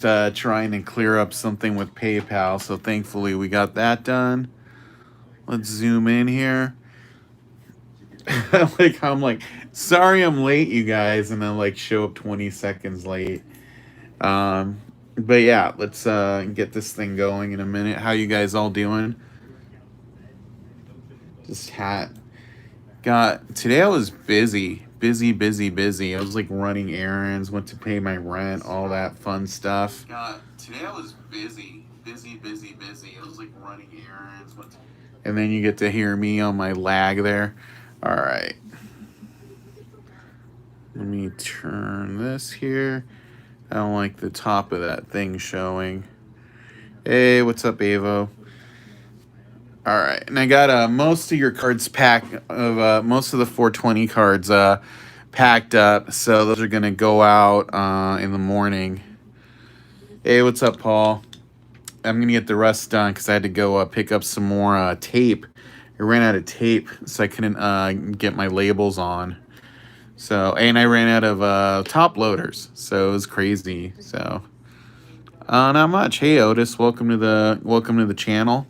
trying to clear up something with PayPal, so thankfully we got that done. Let's zoom in here. I'm like, sorry I'm late, you guys, and then like show up 20 seconds late. Um, but yeah, let's get this thing going in a minute. How you guys all doing? Just hat got today. I was busy. I was like running errands, went to pay my rent, all that fun stuff. Today I was busy. I was like running errands, and then you get to hear me on my lag there. All right, let me turn this here. I don't like the top of that thing showing. Hey, what's up, Avo? All right, and I got most of your cards packed of most of the 420 cards packed up, so those are gonna go out in the morning. Hey, what's up, Paul? I'm gonna get the rest done because I had to go pick up some more tape. I ran out of tape, so I couldn't get my labels on. So, and I ran out of top loaders, so it was crazy. So, not much. Hey, Otis, welcome to the channel.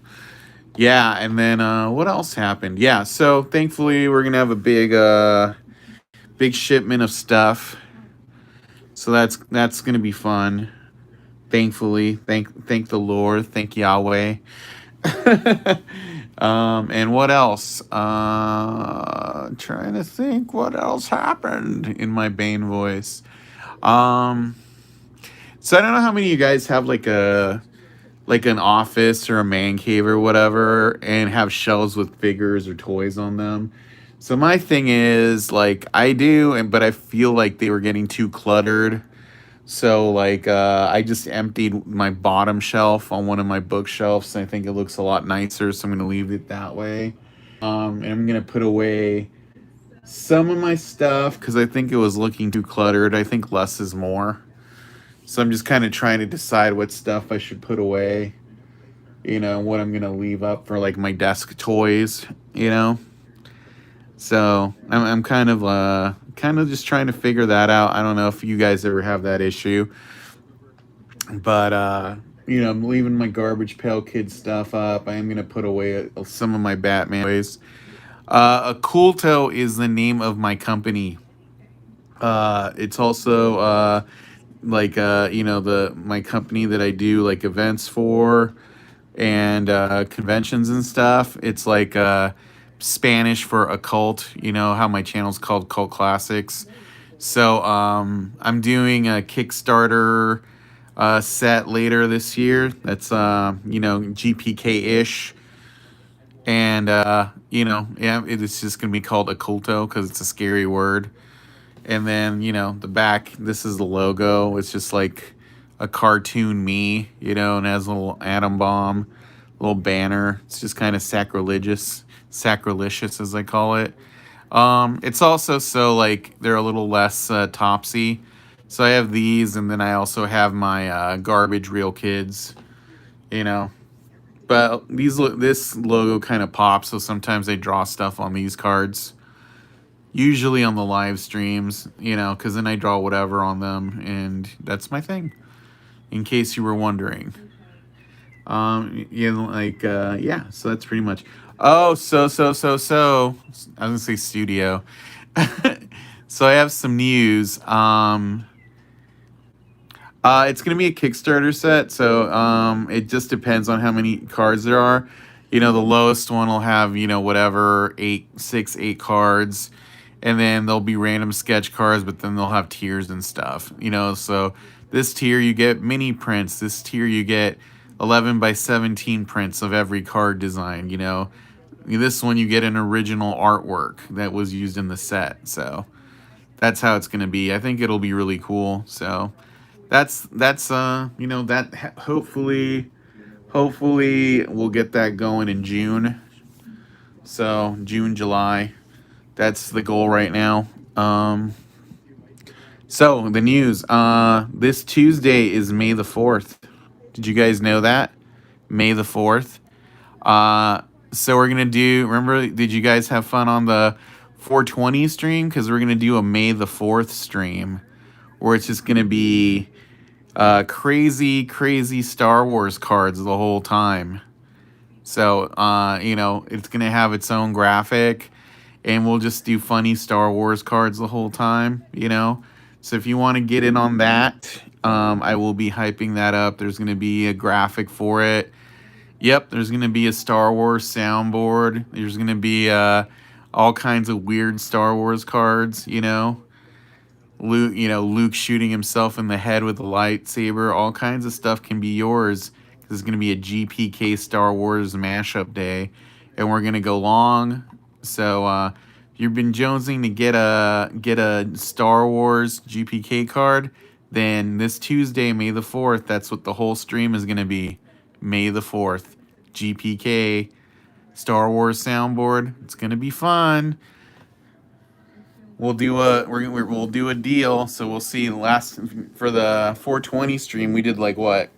Yeah, and then what else happened? Yeah, so thankfully we're gonna have a big shipment of stuff. So that's gonna be fun. Thankfully, thank the Lord, thank Yahweh. And what else? Trying to think what else happened in my Bane voice. Um, so I don't know how many of you guys have like an office or a man cave or whatever and have shelves with figures or toys on them. So my thing is like I do, but I feel like they were getting too cluttered. So like I just emptied my bottom shelf on one of my bookshelves. And I think it looks a lot nicer, so I'm gonna leave it that way. And I'm gonna put away some of my stuff because I think it was looking too cluttered. I think less is more. So I'm just kind of trying to decide what stuff I should put away, what I'm gonna leave up for like my desk toys. So I'm kind of just trying to figure that out. I don't know if you guys ever have that issue, but I'm leaving my garbage pail kid stuff up. I am gonna put away some of my Batman toys. A Coolto is the name of my company. It's also like the my company that I do like events for and conventions and stuff. It's like Spanish for occult. You know how my channel's called Cult Classics. So I'm doing a Kickstarter set later this year. That's GPK ish. And yeah, it's just gonna be called occulto because it's a scary word. And then, the back, this is the logo. It's just like a cartoon me, and has a little atom bomb, little banner. It's just kind of sacrilegious as I call it. It's also so like they're a little less topsy. So I have these, and then I also have my garbage real kids, you know. But this logo kind of pops, so sometimes I draw stuff on these cards. Usually on the live streams, because then I draw whatever on them, and that's my thing. In case you were wondering, yeah. So that's pretty much. Oh, so. I was gonna say studio. So I have some news. It's gonna be a Kickstarter set, so it just depends on how many cards there are. The lowest one will have whatever 8 cards, and then there'll be random sketch cards, but then they'll have tiers and stuff. So this tier you get mini prints. This tier you get 11 by 17 prints of every card design. This one you get an original artwork that was used in the set. So that's how it's gonna be. I think it'll be really cool. So that hopefully we'll get that going in June. So June, July. That's the goal right now. So the news. This Tuesday is May the 4th. Did you guys know that? May the 4th. So we're gonna do. Remember? Did you guys have fun on the 420 stream? Because we're gonna do a May the 4th stream, where it's just gonna be Crazy, crazy Star Wars cards the whole time. So, you know, it's going to have its own graphic, and we'll just do funny Star Wars cards the whole time, you know? So if you want to get in on that, I will be hyping that up. There's going to be a graphic for it. Yep, there's going to be a Star Wars soundboard. There's going to be all kinds of weird Star Wars cards, you know? Luke, you know, Luke shooting himself in the head with a lightsaber. All kinds of stuff can be yours because it's going to be a GPK Star Wars mashup day, and we're going to go long. So if you've been jonesing to get a Star Wars GPK card, then this Tuesday, May the 4th, that's what the whole stream is going to be. May the 4th, GPK Star Wars soundboard. It's going to be fun. We'll do a deal. So we'll see. Last for the 420 stream, we did like what?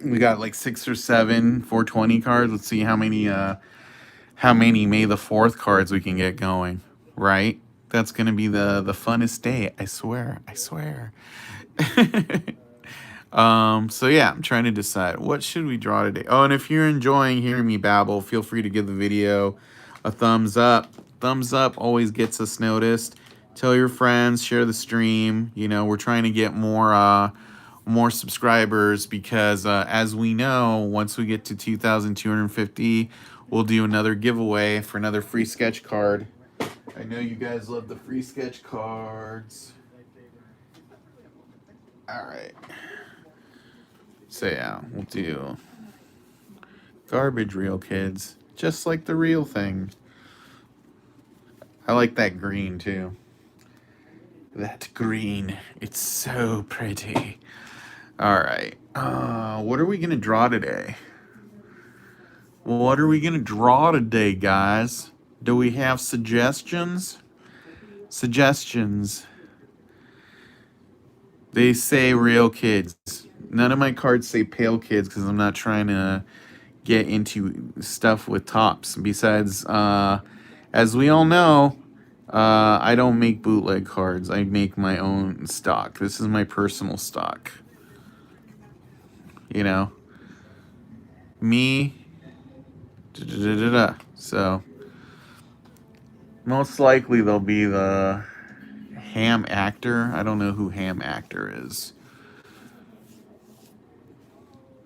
We got like 6 or 7 420 cards. Let's see how many May the 4th cards we can get going. Right? That's gonna be the funnest day. I swear. I swear. So yeah, I'm trying to decide what should we draw today. Oh, and if you're enjoying hearing me babble, feel free to give the video a thumbs up. Thumbs up always gets us noticed. Tell your friends, share the stream. You know, we're trying to get more subscribers because as we know, once we get to 2,250, we'll do another giveaway for another free sketch card. I know you guys love the free sketch cards. All right. So yeah, we'll do garbage real kids, just like the real thing. I like that green too. That green, it's so pretty. All right, what are we gonna draw today? What are we gonna draw today, guys? Do we have suggestions? Suggestions. They say real kids. None of my cards say pale kids because I'm not trying to get into stuff with tops. Besides, as we all know, I don't make bootleg cards. I make my own stock. This is my personal stock. You know, me. So most likely they'll be the Ham Actor. I don't know who Ham Actor is.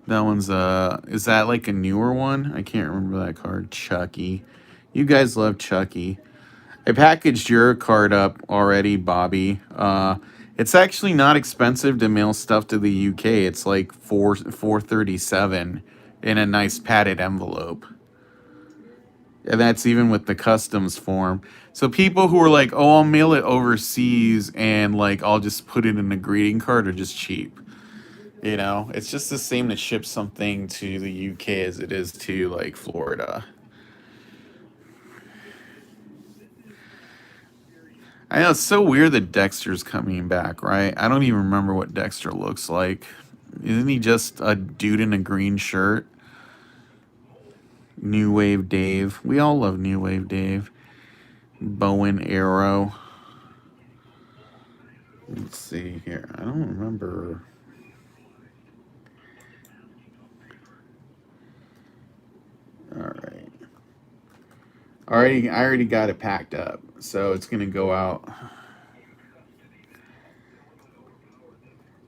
That one's is that like a newer one? I can't remember that card. Chucky. You guys love Chucky. I packaged your card up already, Bobby. It's actually not expensive to mail stuff to the UK. It's like $4.37 in a nice padded envelope. And that's even with the customs form. So people who are like, "Oh, I'll mail it overseas and like I'll just put it in a greeting card," are just cheap. You know, it's just the same to ship something to the UK as it is to like Florida. I know it's so weird that Dexter's coming back, right? I don't even remember what Dexter looks like. Isn't he just a dude in a green shirt? New Wave Dave. We all love New Wave Dave. Bow and Arrow. Let's see here. I don't remember. All right. I already got it packed up, so it's gonna go out.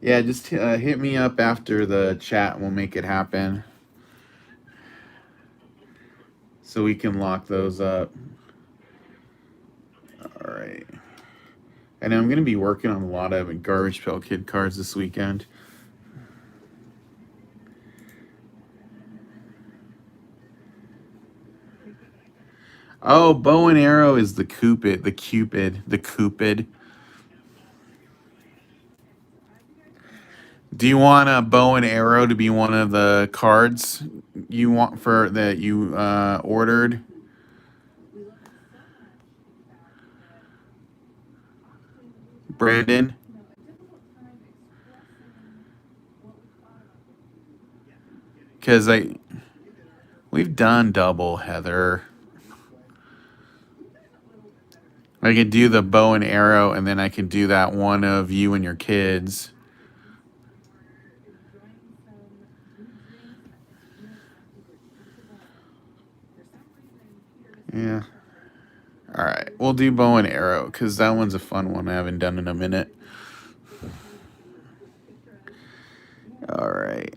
Yeah, just hit me up after the chat. We'll make it happen, so we can lock those up. All right. And I'm gonna be working on a lot of Garbage Pail Kid cards this weekend. Oh, Bow and Arrow is the Cupid. Do you want a Bow and Arrow to be one of the cards you want for that you ordered? Brandon? Because we've done double, Heather. I could do the Bow and Arrow, and then I can do that one of you and your kids. Yeah. All right. We'll do bow and arrow because that one's a fun one I haven't done in a minute. All right.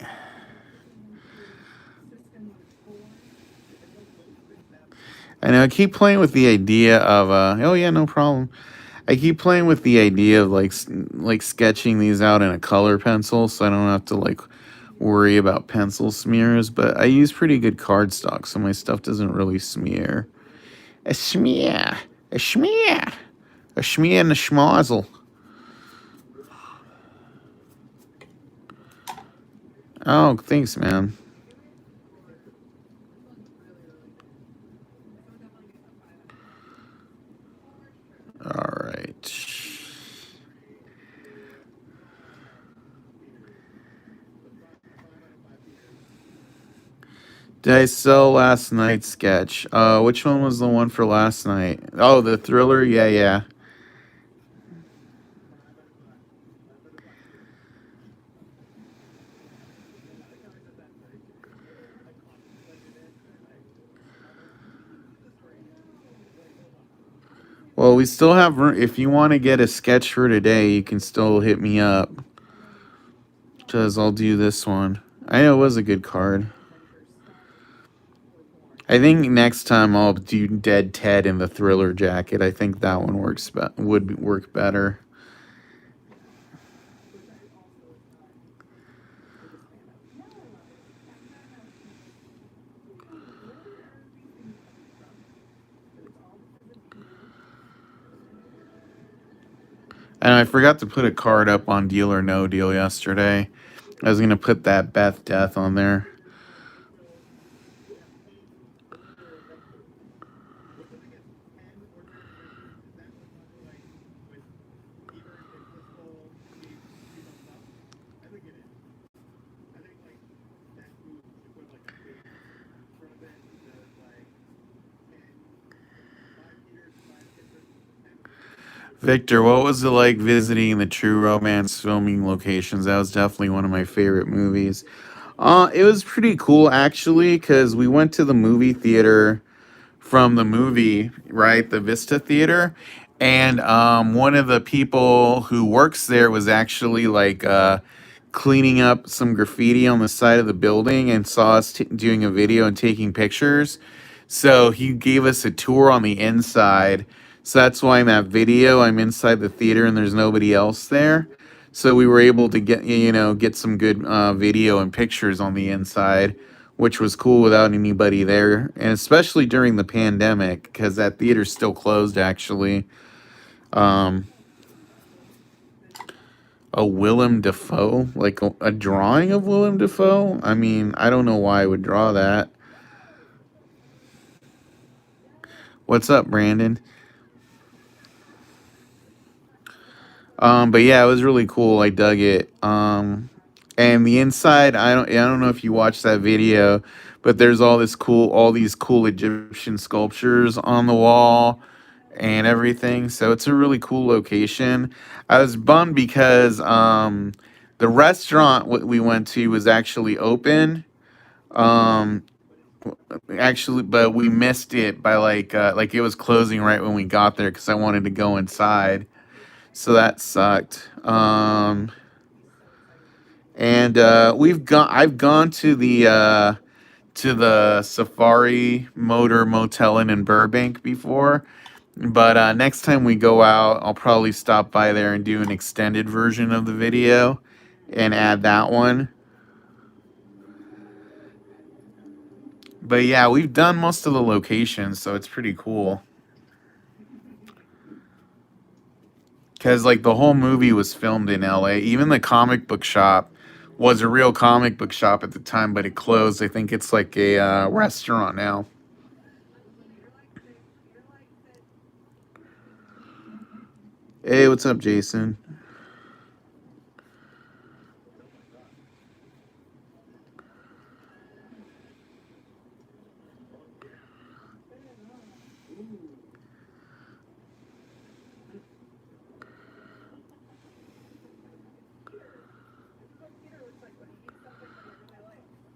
I know I keep playing with the idea of oh yeah, no problem. I keep playing with the idea of like sketching these out in a color pencil so I don't have to like worry about pencil smears, but I use pretty good cardstock so my stuff doesn't really smear. A smear. A smear. A smear and a schmozzle. Oh, thanks, man. All right. Did I sell last night's sketch? Which one was the one for last night? Oh, the thriller? Yeah, yeah. Well, we still have room. If you want to get a sketch for today, you can still hit me up. Because I'll do this one. I know it was a good card. I think next time I'll do Dead Ted in the thriller jacket. I think that one would work better. And I forgot to put a card up on Deal or No Deal yesterday. I was gonna put that Beth Death on there. Victor, what was it like visiting the True Romance filming locations? That was definitely one of my favorite movies. It was pretty cool actually, because we went to the movie theater from the movie, right? The Vista Theater. And one of the people who works there was actually like cleaning up some graffiti on the side of the building and saw us doing a video and taking pictures. So he gave us a tour on the inside. So that's why in that video, I'm inside the theater and there's nobody else there. So we were able to get some good video and pictures on the inside, which was cool without anybody there, and especially during the pandemic because that theater's still closed actually. Um, a Willem Dafoe, like a drawing of Willem Dafoe. I mean, I don't know why I would draw that. What's up, Brandon? But yeah, it was really cool. I dug it. And the inside, I don't know if you watched that video, but there's all these cool Egyptian sculptures on the wall and everything. So it's a really cool location. I was bummed because the restaurant we went to was actually open. Um, actually, but we missed it by like it was closing right when we got there because I wanted to go inside. So that sucked. And I've gone to the Safari Motor Motel Inn in Burbank before, but next time we go out, I'll probably stop by there and do an extended version of the video and add that one. But yeah, we've done most of the locations, so it's pretty cool. Because like the whole movie was filmed in LA. Even the comic book shop was a real comic book shop at the time, but it closed. I think it's like a restaurant now. Hey, what's up, Jason?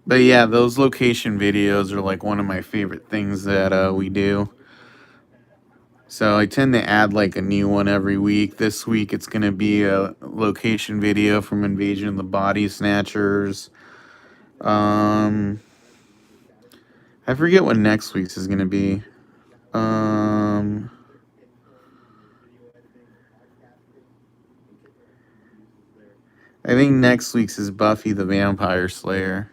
But yeah, those location videos are like one of my favorite things that we do. So I tend to add like a new one every week. This week it's going to be a location video from Invasion of the Body Snatchers. Um, I forget what next week's is going to be. Um, I think next week's is Buffy the Vampire Slayer.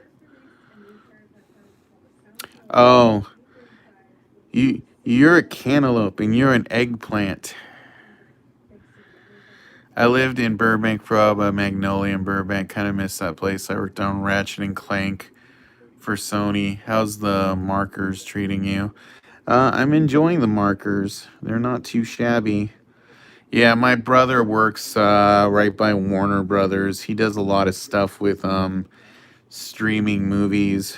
Oh, you're a cantaloupe and you're an eggplant. I lived in Burbank for a Magnolia in Burbank. Kind of miss that place. I worked on Ratchet and Clank for Sony. How's the markers treating you? I'm enjoying the markers. They're not too shabby. Yeah, my brother works right by Warner Brothers. He does a lot of stuff with streaming movies.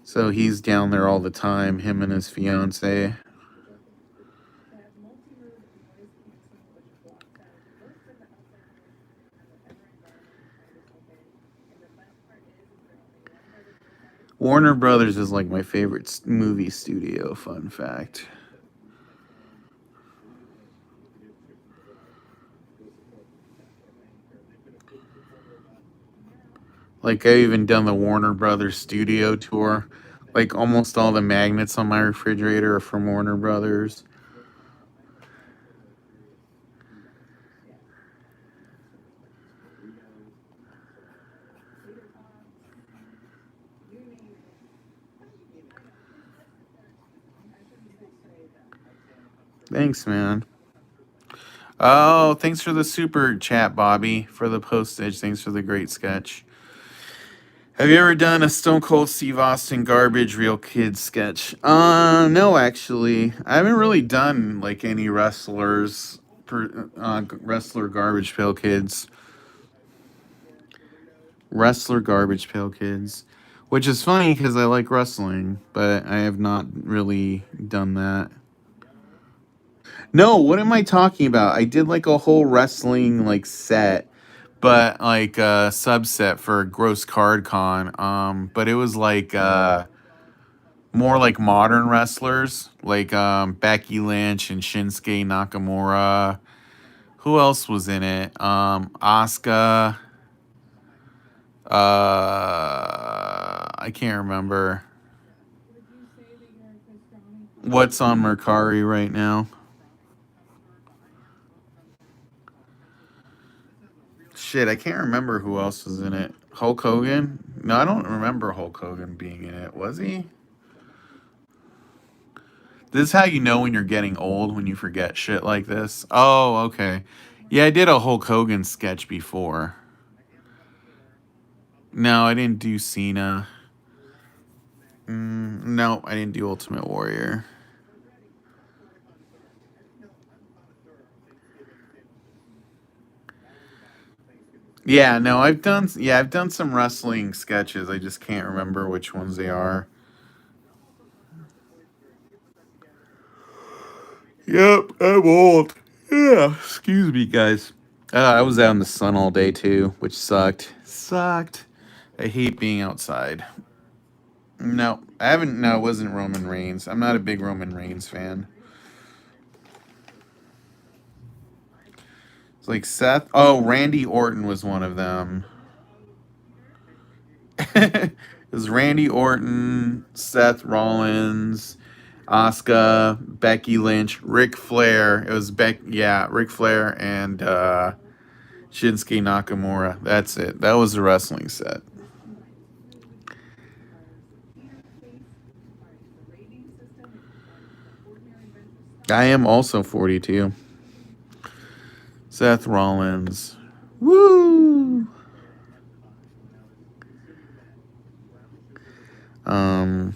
So he's down there all the time, him and his fiance. Warner Brothers is like my favorite movie studio, fun fact. Like, I've even done the Warner Brothers studio tour. Like, almost all the magnets on my refrigerator are from Warner Brothers. Thanks, man. Oh, thanks for the super chat, Bobby, for the postage. Thanks for the great sketch. Have you ever done a Stone Cold Steve Austin garbage real kid sketch? No, actually. I haven't really done like any wrestler garbage pail kids. Wrestler garbage pail kids. Which is funny because I like wrestling, but I have not really done that. No, what am I talking about? I did like a whole wrestling like set, but like a subset for Gross Card Con. But it was like more like modern wrestlers, like Becky Lynch and Shinsuke Nakamura. Who else was in it? Asuka. I can't remember what's on Mercari right now. Shit, I can't remember who else was in it. Hulk Hogan? No, I don't remember Hulk Hogan being in it. Was he? This is how you know when you're getting old, when you forget shit like this. Oh, okay. Yeah, I did a Hulk Hogan sketch before. No, I didn't do Cena. No, I didn't do Ultimate Warrior. Yeah, no, I've done some wrestling sketches. I just can't remember which ones they are. Yep, I'm old. Yeah, excuse me, guys. I was out in the sun all day too, which sucked. Sucked. I hate being outside. No, I haven't. No, it wasn't Roman Reigns. I'm not a big Roman Reigns fan. It's like Seth. Oh, Randy Orton was one of them. It was Randy Orton, Seth Rollins, Asuka, Becky Lynch, Ric Flair. It was Ric Flair and Shinsuke Nakamura. That's it. That was the wrestling set. I am also 42. Seth Rollins. Woo! Um.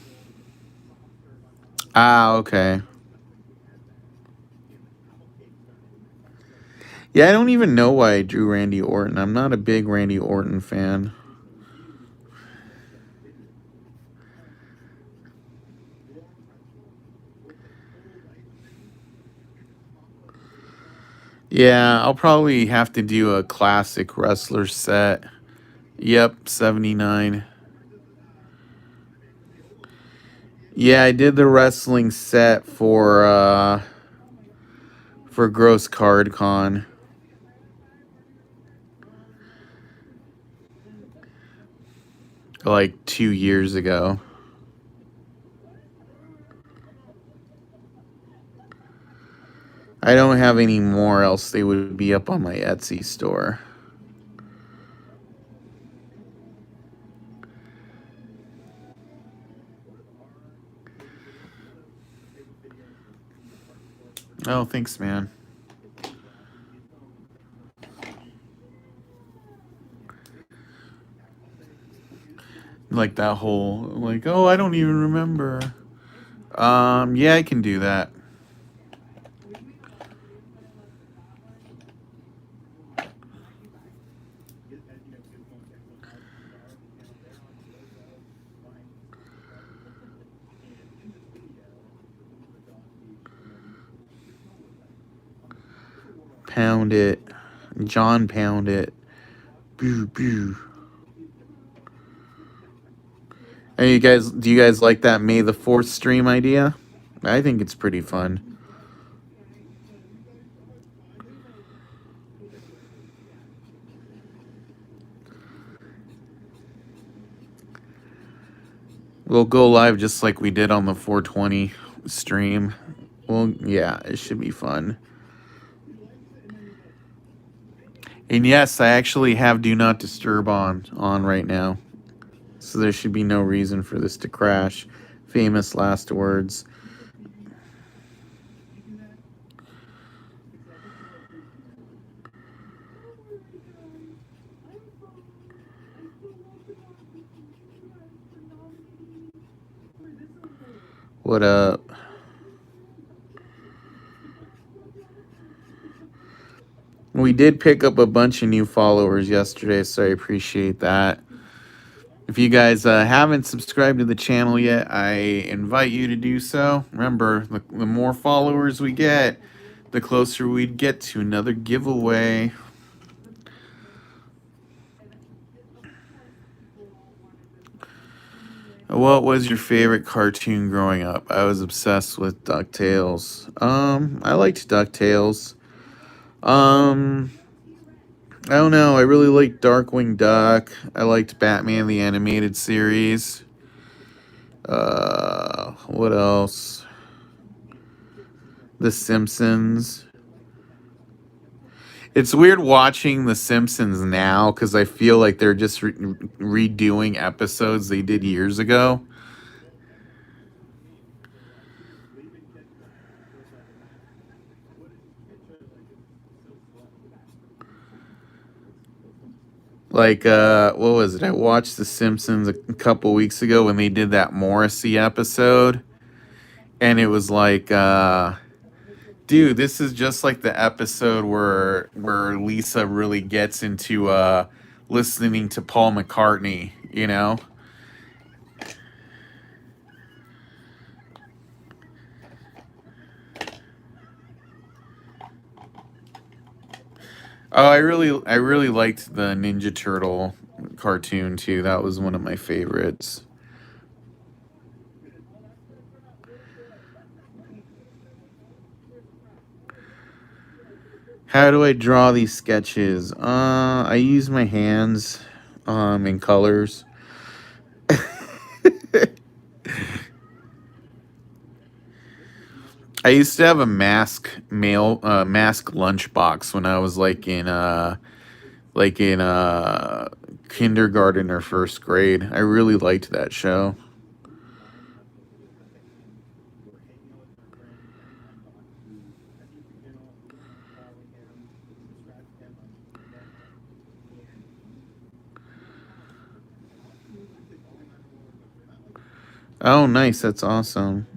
Okay. Yeah, I don't even know why I drew Randy Orton. I'm not a big Randy Orton fan. Yeah, I'll probably have to do a classic wrestler set. Yep, 79. Yeah, I did the wrestling set for Gross Card Con like 2 years ago. I don't have any more, else they would be up on my Etsy store. Oh, thanks, man. Like that whole, like, oh, I don't even remember. Yeah, I can do that. Pound it. John Pound it. Boo, boo. Hey, do you guys like that May the 4th stream idea? I think it's pretty fun. We'll go live just like we did on the 420 stream. Well, yeah, it should be fun. And yes, I actually have Do Not Disturb on right now. So there should be no reason for this to crash. Famous last words. What up? We did pick up a bunch of new followers yesterday, so I appreciate that. If you guys haven't subscribed to the channel yet, I invite you to do so. Remember, the more followers we get, the closer we'd get to another giveaway. What was your favorite cartoon growing up? I was obsessed with DuckTales. I liked DuckTales. I don't know. I really liked Darkwing Duck. I liked Batman the Animated Series. What else? The Simpsons. It's weird watching The Simpsons now because I feel like they're just redoing episodes they did years ago. Like, what was it? I watched The Simpsons a couple weeks ago when they did that Morrissey episode. And it was like, dude, this is just like the episode where Lisa really gets into listening to Paul McCartney, you know? Oh, I really liked the Ninja Turtle cartoon too. That was one of my favorites. How do I draw these sketches? I use my hands in colors. I used to have a mask lunchbox when I was like in kindergarten or first grade. I really liked that show. Oh, nice. That's awesome.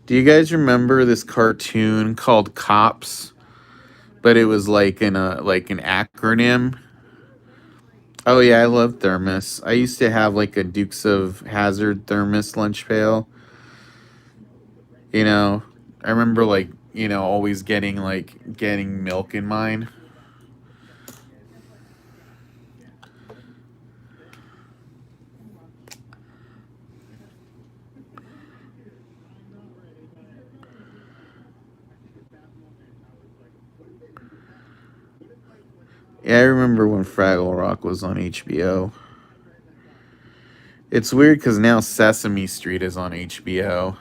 Do you guys remember this cartoon called Cops? But it was like an acronym. Oh yeah, I love thermos. I used to have like a Dukes of Hazard thermos lunch pail. You know, I remember like, always getting milk in mine. Yeah, I remember when Fraggle Rock was on HBO. It's weird because now Sesame Street is on HBO.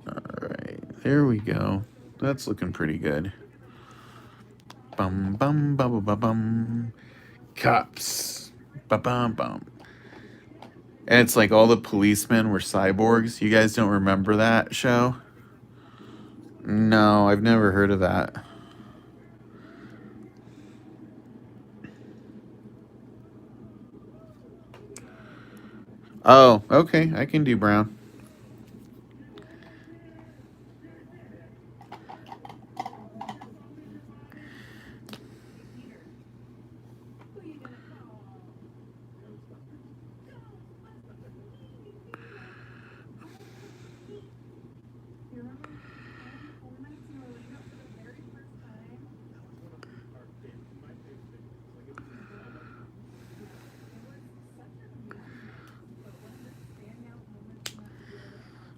Alright, there we go. That's looking pretty good. Bum bum bum bum bum. Cops. Bum bum bum. And it's like all the policemen were cyborgs. You guys don't remember that show? No, I've never heard of that. Oh, okay. I can do brown.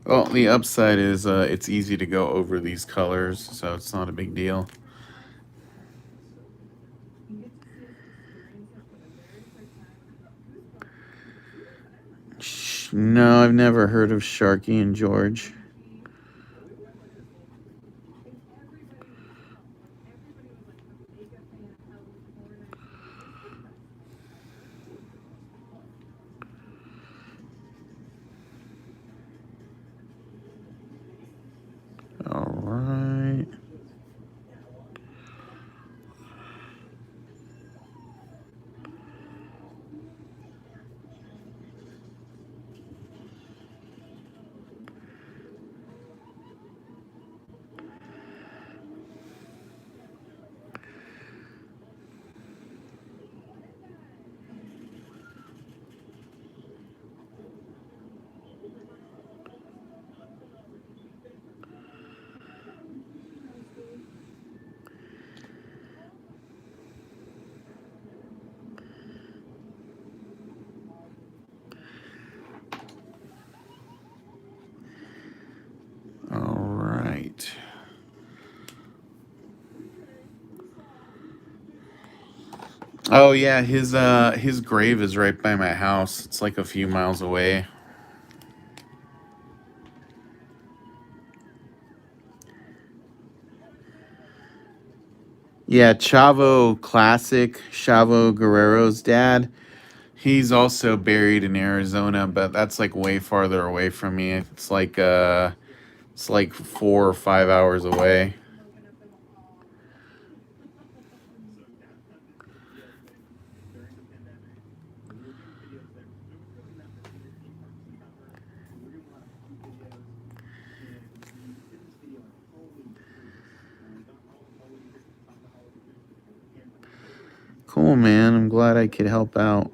Well, the upside is it's easy to go over these colors, so it's not a big deal. No, I've never heard of Sharky and George. All right. All right. Oh yeah, his grave is right by my house. It's like a few miles away. Yeah, Chavo Classic, Chavo Guerrero's dad. He's also buried in Arizona, but that's like way farther away from me. It's like 4 or 5 hours away. Cool, man. I'm glad I could help out.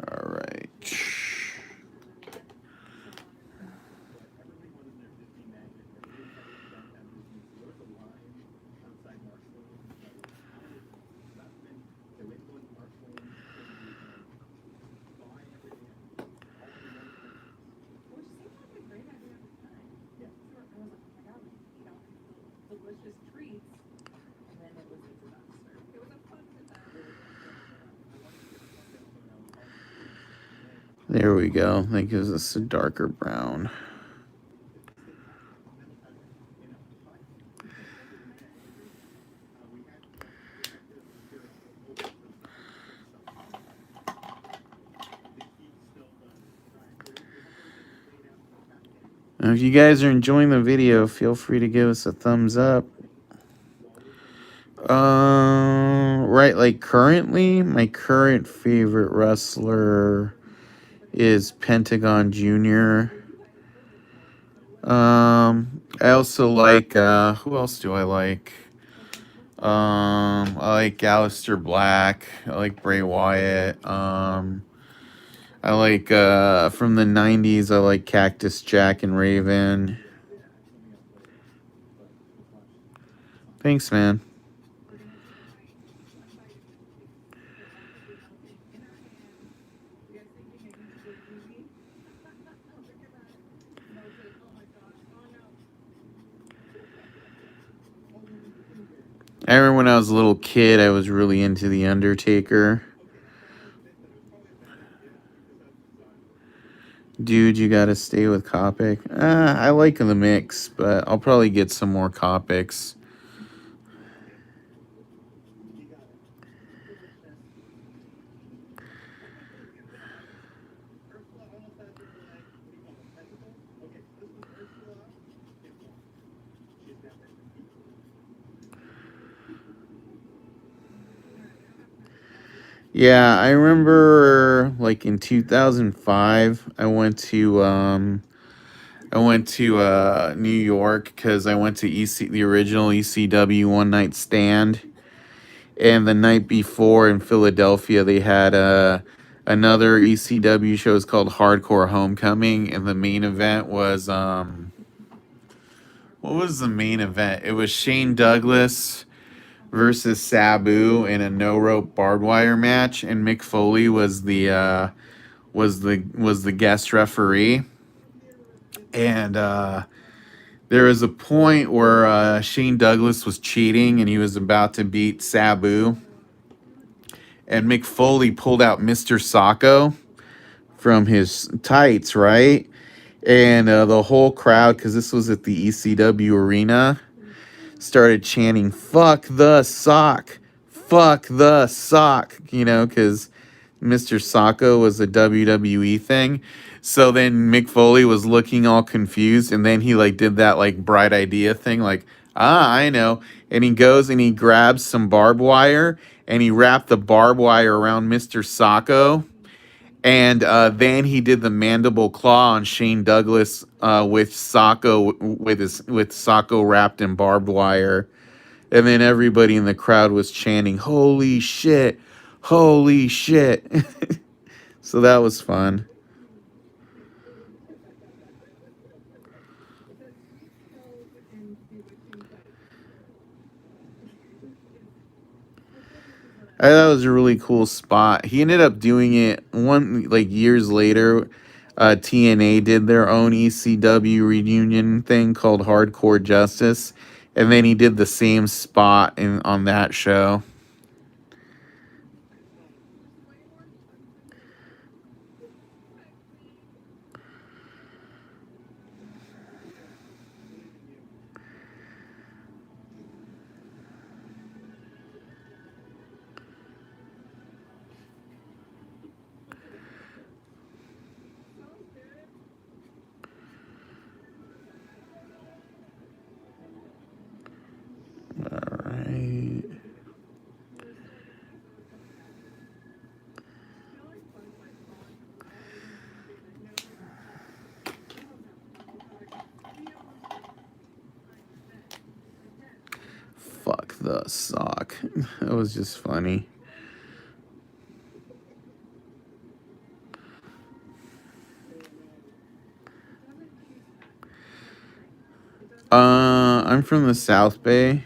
All right. There we go. That gives us a darker brown. Now, if you guys are enjoying the video, feel free to give us a thumbs up. Right, like currently, my current favorite wrestler is Pentagon Jr. I also like who else do I like? I like Aleister Black. I like Bray Wyatt. I like from the '90s. I like Cactus Jack and Raven. Thanks, man. I remember when I was a little kid, I was really into The Undertaker. Dude, you gotta stay with Copic. I like the mix, but I'll probably get some more Copics. Yeah, I remember like in 2005, I went to New York because I went to the original ECW One Night Stand, and the night before in Philadelphia they had another ECW show. It's called Hardcore Homecoming, and the main event was what was the main event? It was Shane Douglas versus Sabu in a no rope barbed wire match, and Mick Foley was the guest referee, and there was a point where Shane Douglas was cheating and he was about to beat Sabu, and Mick Foley pulled out Mr. Sacco from his tights, right? And the whole crowd, because this was at the ECW arena, started chanting "Fuck the sock, fuck the sock," because Mr. Sacco was a WWE thing. So then Mick Foley was looking all confused, and then he like did that like bright idea thing, like, I know. And he goes and he grabs some barbed wire and he wrapped the barbed wire around Mr. Sacco. And then he did the mandible claw on Shane Douglas with Sacco with Sacco wrapped in barbed wire. And then everybody in the crowd was chanting, "Holy shit! Holy shit!" So that was fun. I thought it was a really cool spot. He ended up doing it like years later. TNA did their own ECW reunion thing called Hardcore Justice, and then he did the same spot on that show. All right. Fuck the sock. That was just funny. I'm from the South Bay.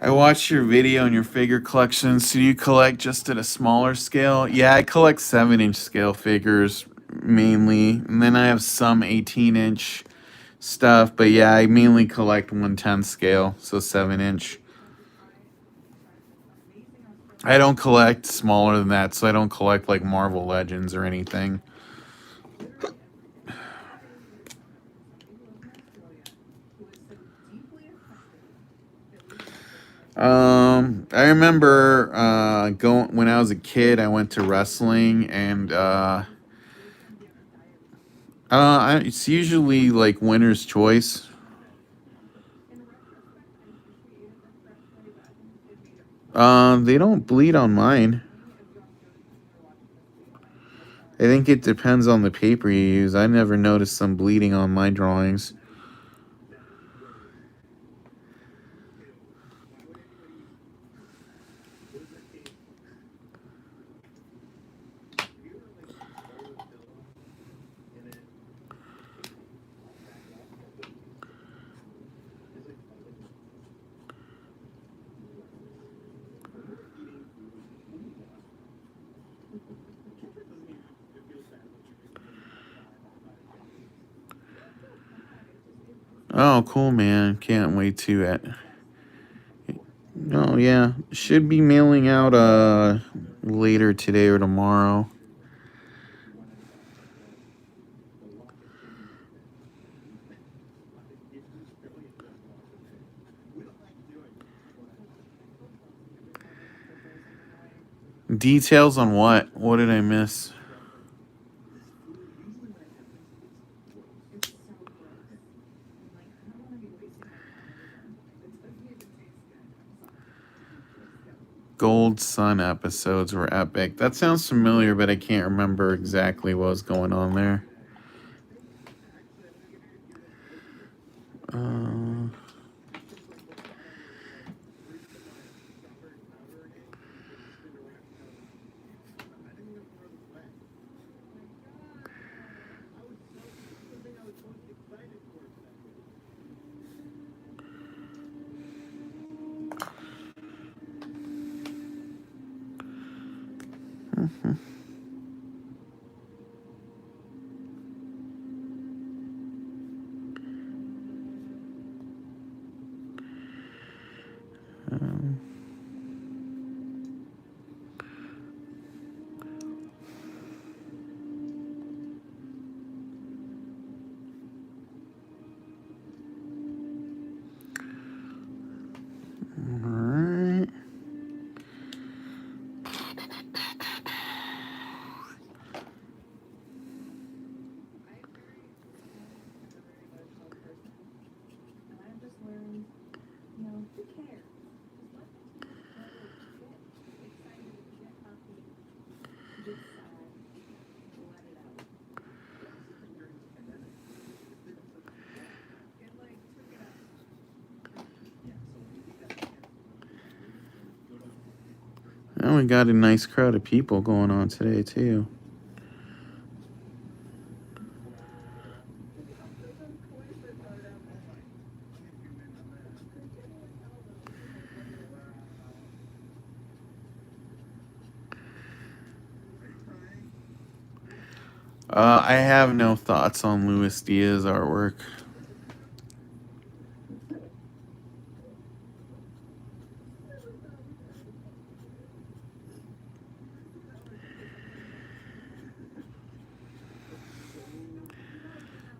I watched your video on your figure collection. So you collect just at a smaller scale? Yeah, I collect 7-inch scale figures mainly, and then I have some 18-inch stuff. But yeah, I mainly collect 1/10 scale, so 7-inch. I don't collect smaller than that, so I don't collect like Marvel Legends or anything. I remember going when I was a kid. I went to wrestling, and it's usually like winner's choice. They don't bleed on mine. I think it depends on the paper you use. I never noticed some bleeding on my drawings. Oh, cool, man. Can't wait to it. Oh, yeah. Should be mailing out later today or tomorrow. Details on what? What did I miss? Gold Sun episodes were epic. That sounds familiar, but I can't remember exactly what was going on there. Uh, um, all right. Oh, we got a nice crowd of people going on today, too. I have no thoughts on Luis Diaz artwork.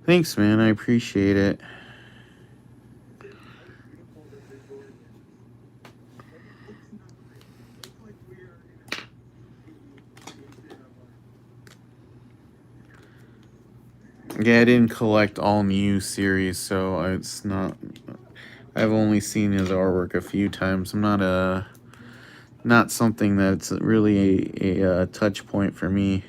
Thanks, man. I appreciate it. Yeah, I didn't collect all new series, so it's not. I've only seen his artwork a few times. I'm not something that's really a touch point for me.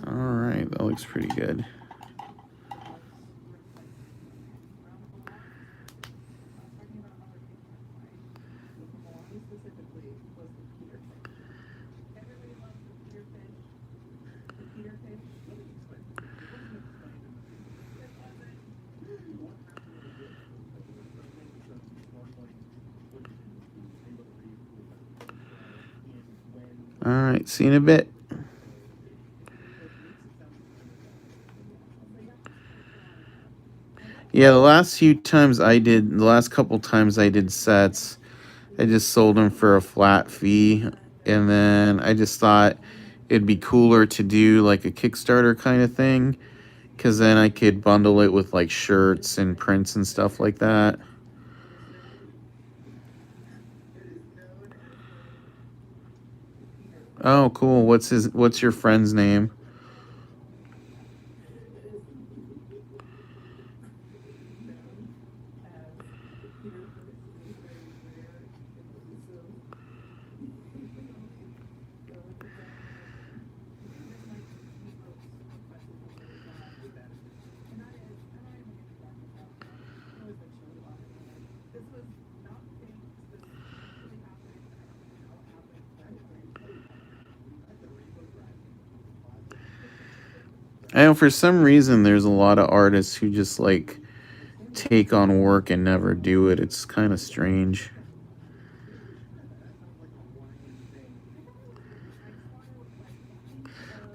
All right, that looks pretty good. All right, see you in a bit. Yeah, the last couple times I did sets, I just sold them for a flat fee. And then I just thought it'd be cooler to do like a Kickstarter kind of thing, because then I could bundle it with like shirts and prints and stuff like that. Oh, cool. What's your friend's name? I know for some reason there's a lot of artists who just like take on work and never do it. It's kind of strange.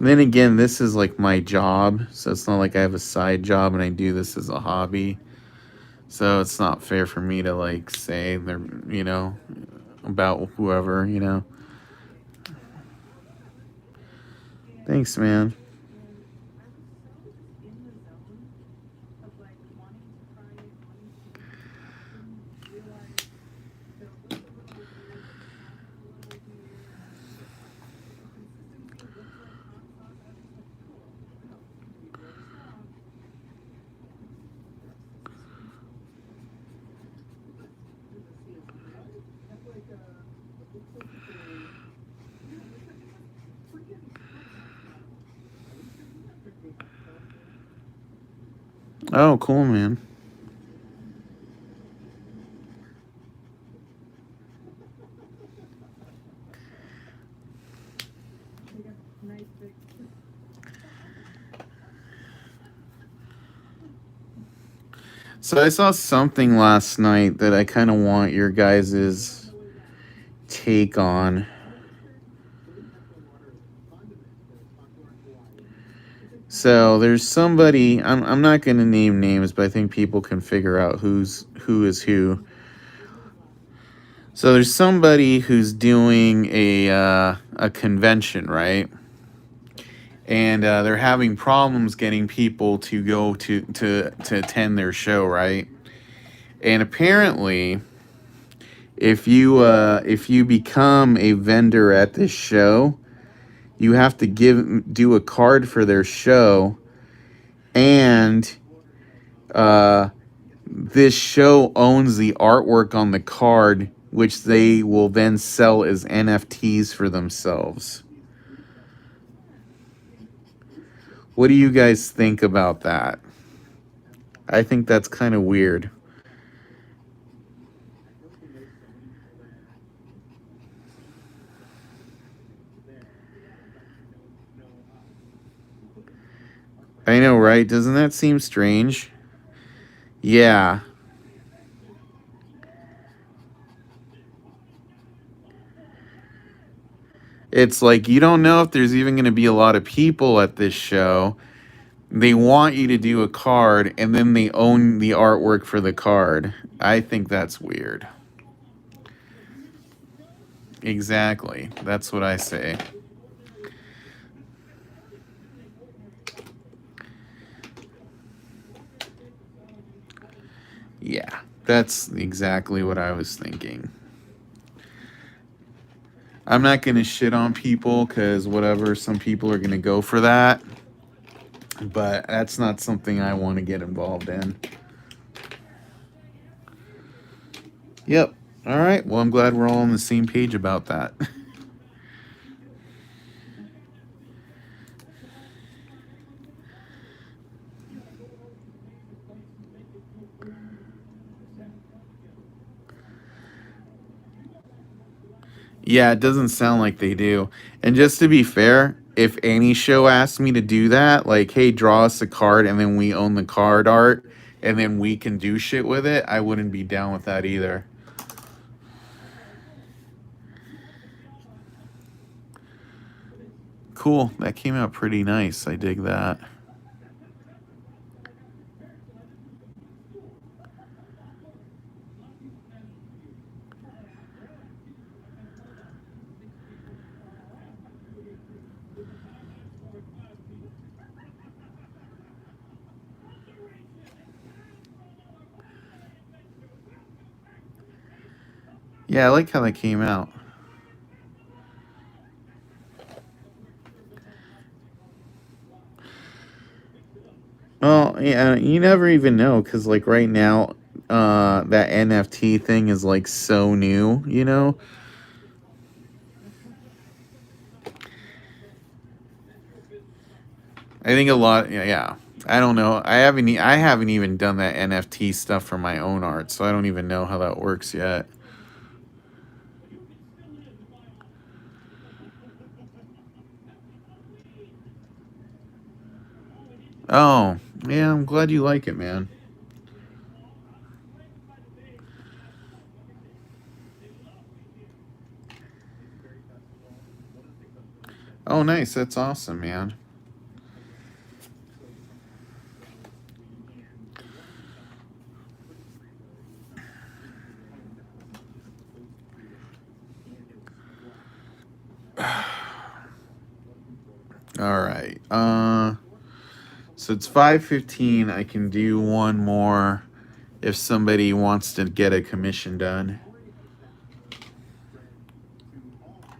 Then again, this is like my job, so it's not like I have a side job and I do this as a hobby. So it's not fair for me to like say they're, about whoever. Thanks, man. Oh, cool, man. So I saw something last night that I kind of want your guys' take on. So there's somebody, I'm not going to name names, but I think people can figure out who is who. So there's somebody who's doing a convention, right? And they're having problems getting people to go to attend their show, right? And apparently, if you become a vendor at this show, you have to do a card for their show, and this show owns the artwork on the card, which they will then sell as NFTs for themselves. What do you guys think about that? I think that's kind of weird. I know, right? Doesn't that seem strange? Yeah. It's like you don't know if there's even going to be a lot of people at this show. They want you to do a card and then they own the artwork for the card. I think that's weird. Exactly. That's what I say. Yeah, that's exactly what I was thinking. I'm not going to shit on people because whatever, some people are going to go for that. But that's not something I want to get involved in. Yep. All right. Well, I'm glad we're all on the same page about that. Yeah, it doesn't sound like they do. And just to be fair, if any show asked me to do that, like, hey, draw us a card and then we own the card art and then we can do shit with it, I wouldn't be down with that either. cool. That came out pretty nice. I dig that. Yeah, I like how that came out. Well, yeah, you never even know because, like, right now, that NFT thing is like so new, you know. I think a lot, yeah, yeah. I don't know. I haven't even done that NFT stuff for my own art, so I don't even know how that works yet. Oh, yeah, I'm glad you like it, man. Oh, nice. That's awesome, man. All right. So it's 5:15. I can do one more if somebody wants to get a commission done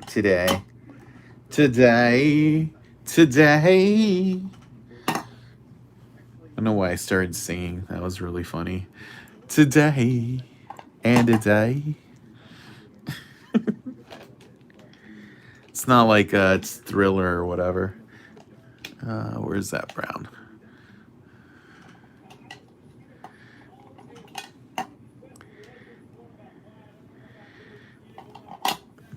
today. Today. Today. I don't know why I started singing. That was really funny. Today and a day. It's not like it's Thriller or whatever. Where's that brown?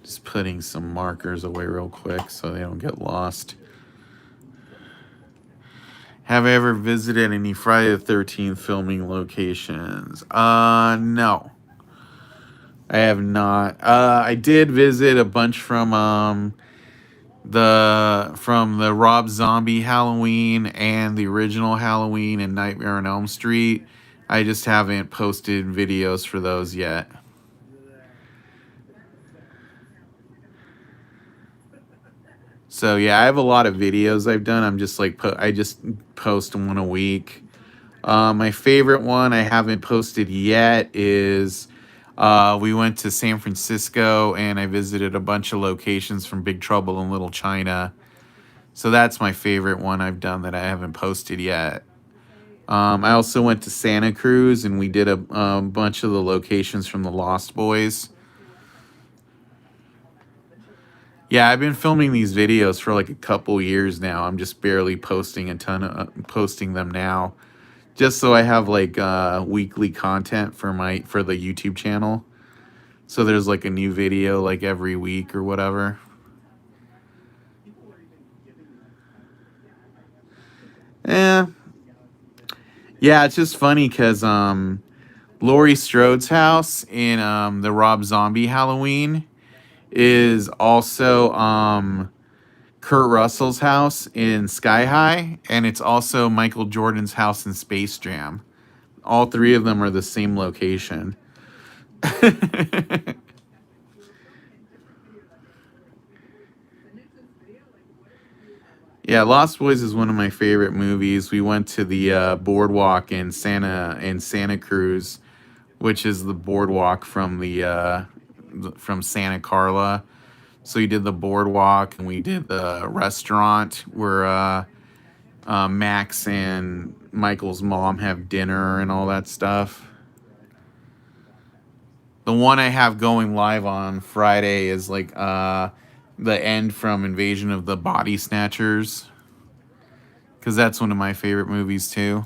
Just putting some markers away real quick so they don't get lost. Have I ever visited any Friday the 13th filming locations? No. I have not. I did visit a bunch from the Rob Zombie Halloween and the original Halloween and Nightmare on Elm Street. I just haven't posted videos for those yet. So yeah, I have a lot of videos I've done. I'm just like I just post one a week. My favorite one I haven't posted yet is we went to San Francisco and I visited a bunch of locations from Big Trouble in Little China. So that's my favorite one I've done that I haven't posted yet. I also went to Santa Cruz and we did a bunch of the locations from the Lost Boys. Yeah, I've been filming these videos for like a couple years now. I'm just barely posting a ton of posting them now, just so I have like weekly content for the YouTube channel. So there's like a new video like every week or whatever. Yeah, yeah, it's just funny because Laurie Strode's house in the Rob Zombie Halloween is also Kurt Russell's house in Sky High, and it's also Michael Jordan's house in Space Jam. All three of them are the same location. Yeah, Lost Boys is one of my favorite movies. We went to the boardwalk in Santa Cruz, which is the boardwalk from Santa Carla. So we did the boardwalk and we did the restaurant where Max and Michael's mom have dinner and all that stuff. The one I have going live on Friday is like the end from Invasion of the Body Snatchers, because that's one of my favorite movies too.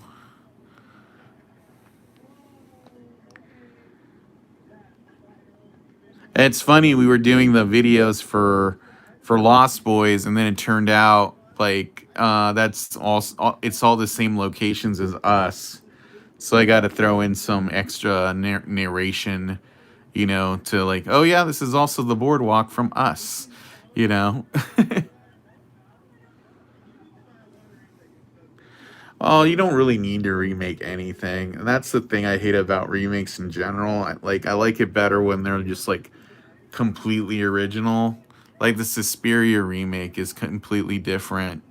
It's funny, we were doing the videos for Lost Boys, and then it turned out like that's it's all the same locations as Us. So I got to throw in some extra narration, to like, oh yeah, this is also the boardwalk from Us, you know. Oh, you don't really need to remake anything, and that's the thing I hate about remakes in general. I like it better when they're just like completely original. Like the Suspiria remake is completely different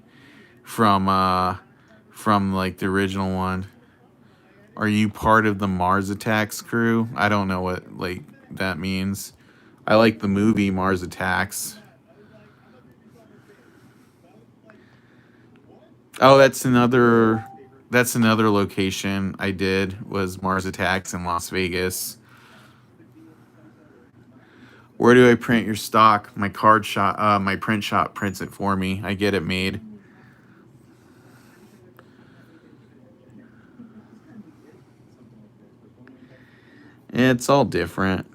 from like the original one. Are you part of the Mars Attacks crew? I don't know what like that means. I like the movie Mars Attacks. Oh, that's another location I did was Mars Attacks in Las Vegas. Where do I print your stock? My card shop, my print shop prints it for me. I get it made. It's all different.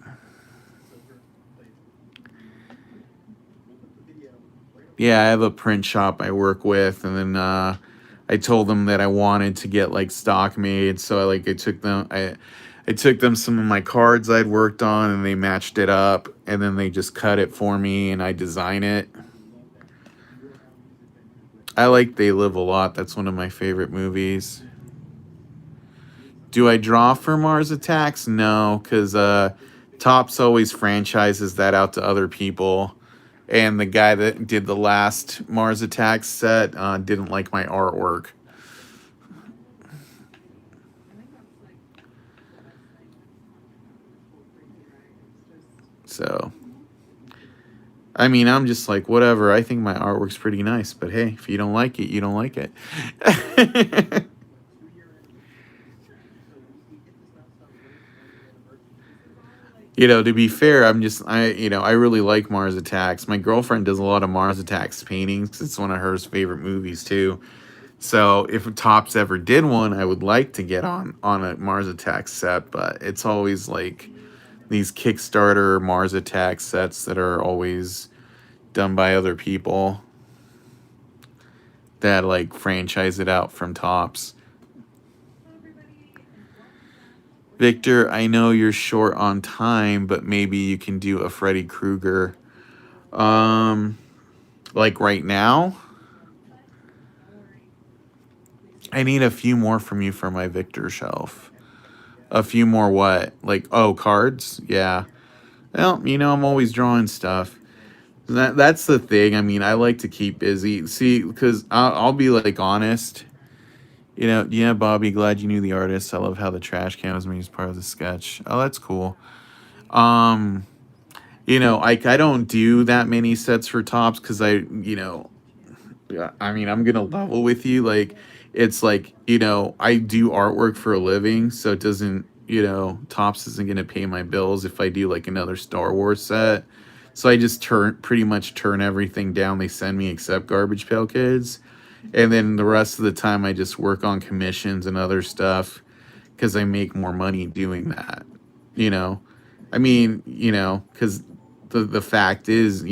Yeah, I have a print shop I work with, and then I told them that I wanted to get like stock made, so I took them some of my cards I'd worked on, and they matched it up, and then they just cut it for me, and I design it. I like They Live a lot. That's one of my favorite movies. Do I draw for Mars Attacks? No, because Topps always franchises that out to other people. And the guy that did the last Mars Attacks set didn't like my artwork. So, I mean, I'm just like, whatever. I think my artwork's pretty nice. But hey, if you don't like it, you don't like it. To be fair, I really like Mars Attacks. My girlfriend does a lot of Mars Attacks paintings 'cause it's one of her favorite movies too. So if Tops ever did one, I would like to get on a Mars Attacks set, but it's always like these Kickstarter Mars Attacks sets that are always done by other people that like franchise it out from Tops. Victor, I know you're short on time, but maybe you can do a Freddy Krueger. Um, like right now, I need a few more from you for my Victor shelf. A few more what? Like, oh, cards? Yeah. Well, I'm always drawing stuff. That's the thing. I mean, I like to keep busy. See, because I'll be like honest. Yeah, Bobby, glad you knew the artist. I love how the trash can was made as part of the sketch. Oh, that's cool. Um, I don't do that many sets for Tops because yeah, I mean, I'm gonna level with you. Like, it's like, I do artwork for a living, so it doesn't, Tops isn't gonna pay my bills if I do like another Star Wars set. So I just pretty much turn everything down they send me except Garbage Pail Kids, and then the rest of the time I just work on commissions and other stuff because I make more money doing that. You know, I mean, because the fact is,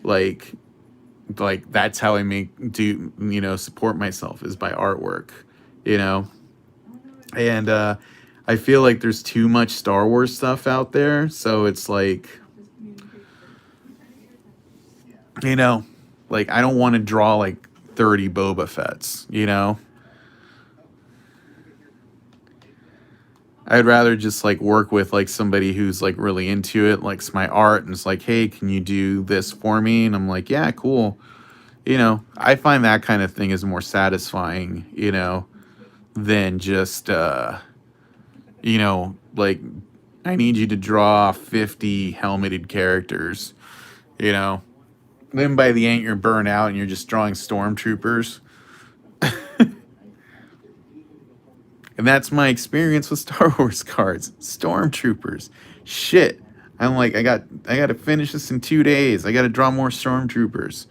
like that's how I support myself is by artwork, you know. And I feel like there's too much Star Wars stuff out there, so it's like, you know, like I don't want to draw like 30 Boba Fett's, I'd rather just like work with like somebody who's like really into it, likes my art, and it's like, hey, can you do this for me? And I'm like, yeah, cool. I find that kind of thing is more satisfying, than just, like, I need you to draw 50 helmeted characters, you know. Then by the end, you're burnt out and you're just drawing stormtroopers. And that's my experience with Star Wars cards. Stormtroopers. Shit. I'm like, I got to finish this in 2 days. I got to draw more stormtroopers.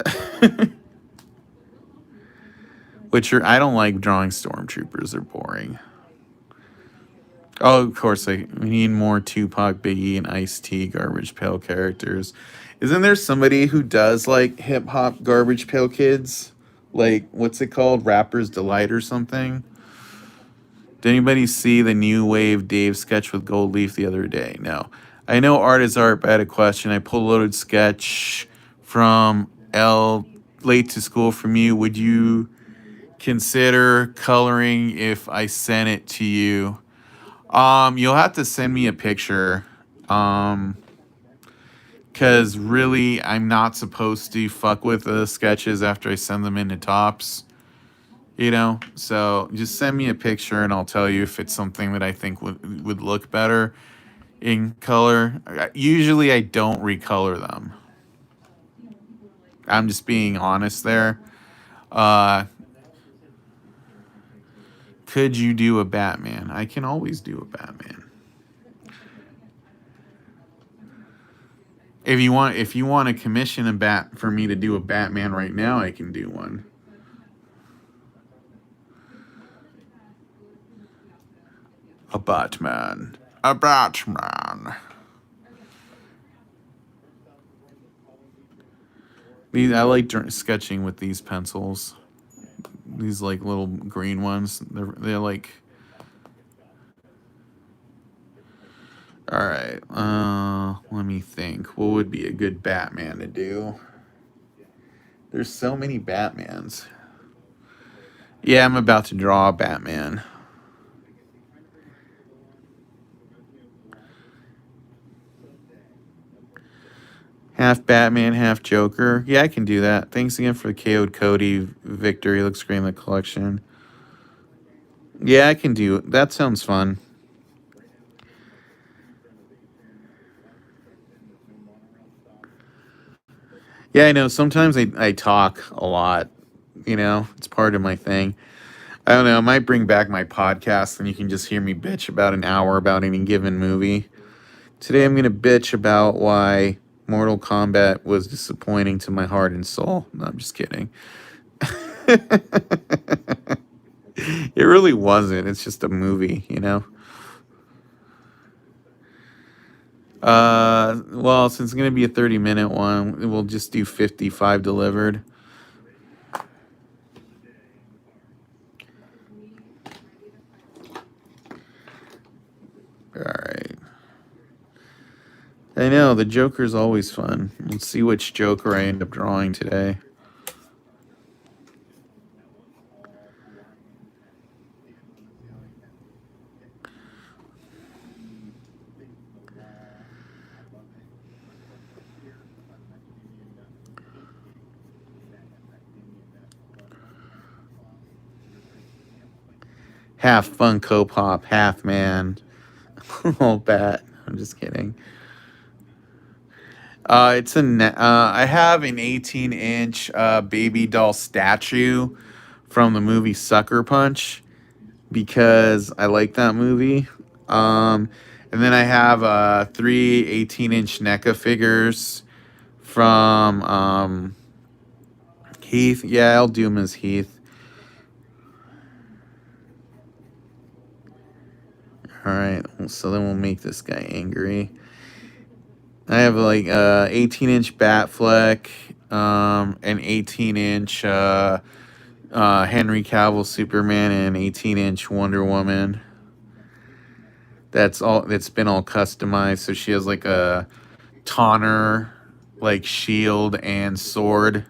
I don't like drawing stormtroopers. They're boring. Oh, of course, we need more Tupac, Biggie, and Ice-T Garbage Pail characters. Isn't there somebody who does like hip hop Garbage Pail Kids? Like, what's it called? Rapper's Delight or something? Did anybody see the new wave Dave sketch with gold leaf the other day? No. I know art is art, but I had a question. I pulled a loaded sketch from L late to school from you. Would you consider coloring if I send it to you. You'll have to send me a picture. Um, cause really, I'm not supposed to fuck with the sketches after I send them into Tops. You know, so just send me a picture and I'll tell you if it's something that I think would look better in color. Usually, I don't recolor them. I'm just being honest there. Uh, could you do a Batman? I can always do a Batman. If you want to commission a bat for me to do a Batman right now, I can do one. A Batman. A Batman. I like sketching with these pencils. These like little green ones. They're like. All right. Let me think. What would be a good Batman to do? There's so many Batmans. Yeah, I'm about to draw a Batman. Half Batman, half Joker. Yeah, I can do that. Thanks again for the KO'd Cody Victor. He looks great in the collection. Yeah, I can do it. That sounds fun. Yeah, I know. Sometimes I talk a lot. You know, it's part of my thing. I don't know. I might bring back my podcast and you can just hear me bitch about an hour about any given movie. Today I'm going to bitch about why Mortal Kombat was disappointing to my heart and soul. No, I'm just kidding. It really wasn't. It's just a movie, you know? Well, since it's going to be a 30-minute one, we'll just do 55 delivered. All right. I know, the Joker's always fun. Let's see which Joker I end up drawing today. Half Funko Pop, half man. Oh, bat. I'm just kidding. I have an 18-inch baby doll statue from the movie Sucker Punch because I like that movie. And then I have three 18-inch NECA figures from Heath. Yeah, I'll do him as Heath. All right, so then we'll make this guy angry. I have like 18-inch Batfleck, an 18-inch Henry Cavill Superman, and an 18-inch Wonder Woman. That's all. That's been all customized. So she has like a Tonner, like shield and sword.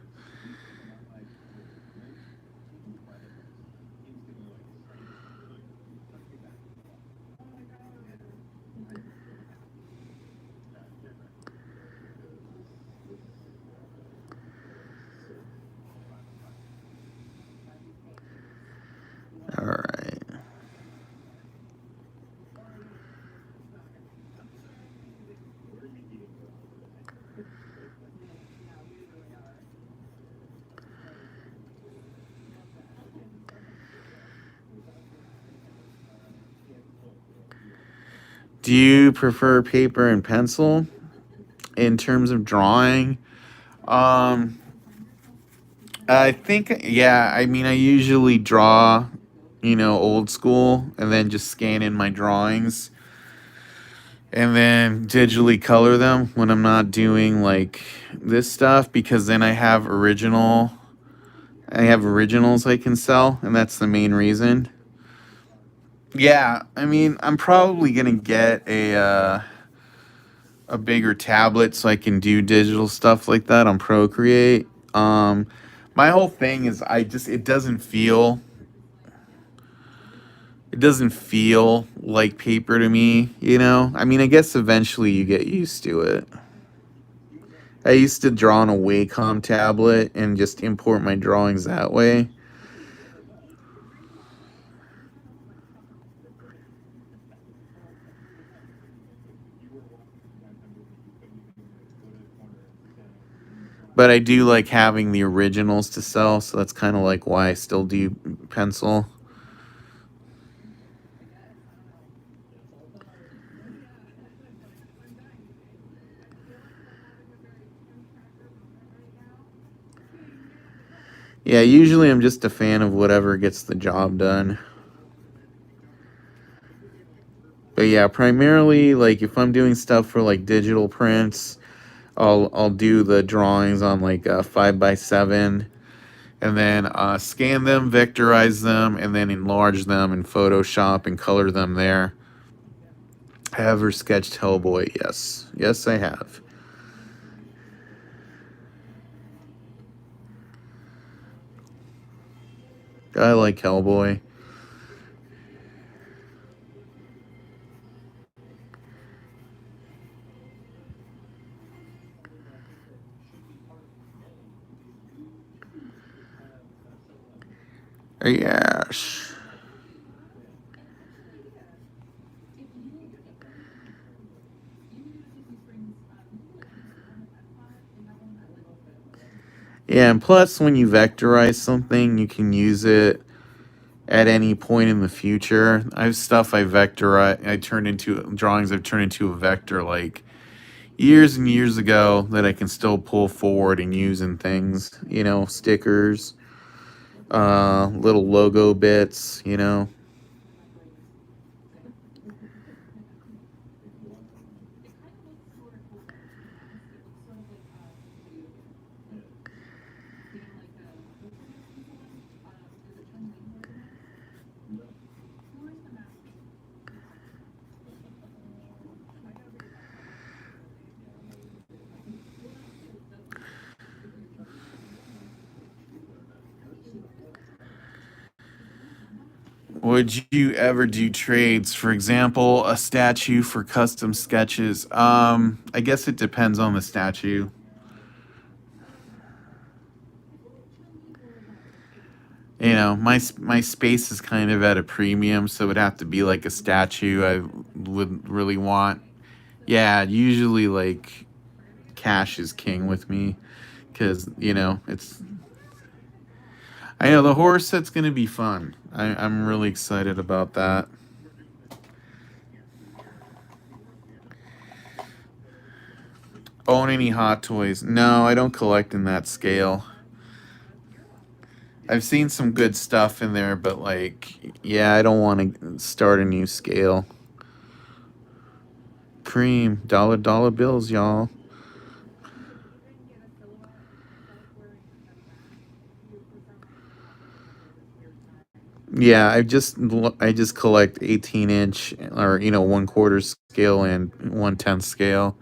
All right. Do you prefer paper and pencil in terms of drawing? Um, I think, yeah, I mean, I usually draw, old school and then just scan in my drawings and then digitally color them when I'm not doing like this stuff because then I have originals I can sell, and that's the main reason. Yeah, I mean, I'm probably gonna get a bigger tablet so I can do digital stuff like that on Procreate. Um, My whole thing is it doesn't feel like paper to me, you know? I mean, I guess eventually you get used to it. I used to draw on a Wacom tablet and just import my drawings that way. But I do like having the originals to sell, so that's kind of like why I still do pencil. Yeah, usually I'm just a fan of whatever gets the job done. But yeah, primarily like if I'm doing stuff for like digital prints, I'll do the drawings on like 5x7, and then scan them, vectorize them, and then enlarge them in Photoshop and color them there. Have you ever sketched Hellboy? Yes, yes, I have. I like Hellboy. Yes. Yeah, and plus when you vectorize something, you can use it at any point in the future. I have stuff I turned into drawings I've turned into a vector like years and years ago that I can still pull forward and use in things, you know, stickers, little logo bits, you know. Would you ever do trades? For example, a statue for custom sketches. I guess it depends on the statue. You know, my space is kind of at a premium, so it would have to be like a statue I would really want. Yeah, usually like cash is king with me because you know it's. I know the horror set's gonna be fun. I'm really excited about that. Own any Hot Toys? No, I don't collect in that scale. I've seen some good stuff in there, but like, yeah, I don't want to start a new scale. Cream, dollar bills, y'all. Yeah, I just collect 18-inch or you know 1/4 scale and 1/10 scale.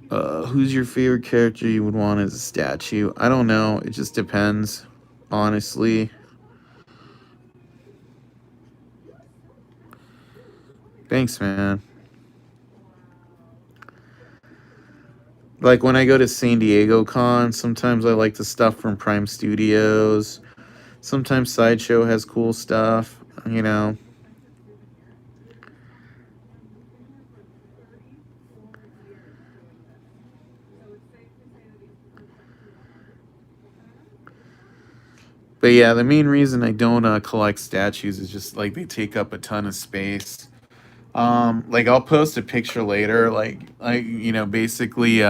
Who's your favorite character you would want as a statue? I don't know. It just depends, honestly. Thanks, man. Like when I go to San Diego Con, sometimes I like the stuff from Prime Studios. Sometimes Sideshow has cool stuff, you know. But yeah, the main reason I don't collect statues is just like they take up a ton of space. Like I'll post a picture later, like you know, basically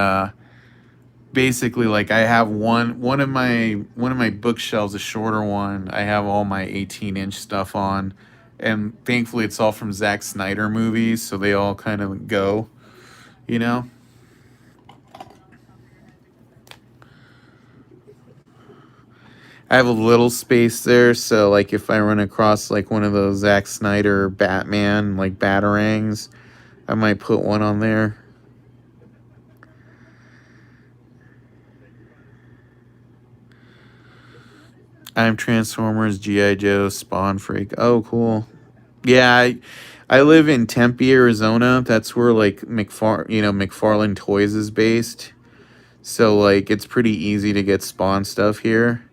like I have one of my bookshelves, a shorter one. I have all my 18-inch stuff on, and thankfully it's all from Zack Snyder movies, so they all kind of go, you know. I have a little space there, so like if I run across like one of those Zack Snyder Batman like batarangs, I might put one on there. I'm Transformers, G.I. Joe, Spawn Freak. Oh, cool. Yeah, I live in Tempe, Arizona. That's where like McFarlane Toys is based. So like it's pretty easy to get Spawn stuff here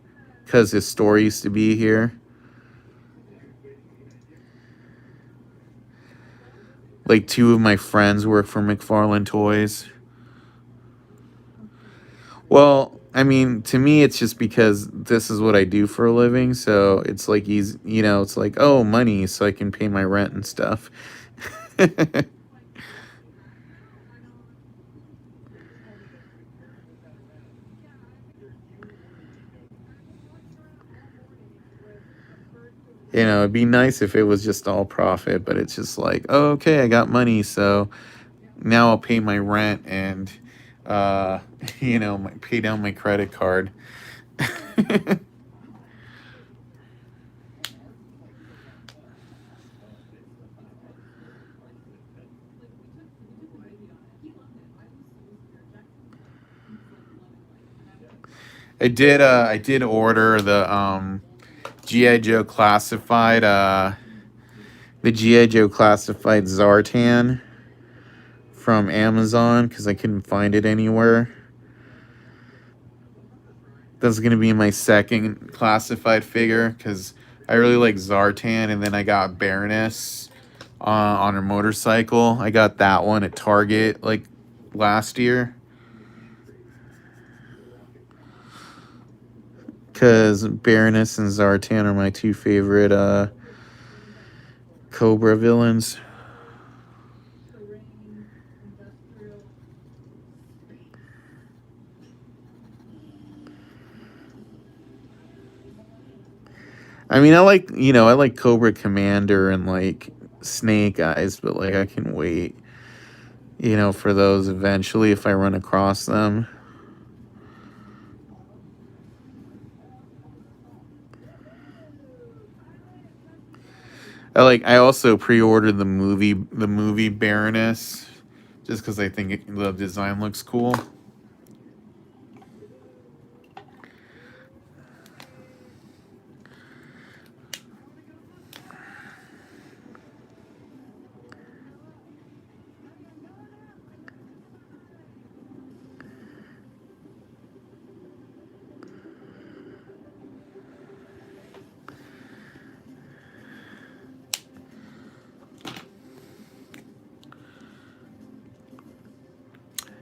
because his store used to be here. Like two of my friends work for McFarlane Toys. Well, I mean, to me, it's just because this is what I do for a living. So it's like it's like, oh, money, so I can pay my rent and stuff. It'd be nice if it was just all profit, but it's just like, oh, okay, I got money, so now I'll pay my rent and, uh, pay down my credit card. I did order GI Joe classified the GI Joe classified Zartan from Amazon because I couldn't find it anywhere. That's gonna be my second classified figure because I really like Zartan, and then I got Baroness on her motorcycle. I got that one at Target like last year because Baroness and Zartan are my two favorite Cobra villains. I mean, I like Cobra Commander and like Snake Eyes, but like I can wait, for those eventually if I run across them. I also pre-ordered the movie Baroness, just because I think the design looks cool.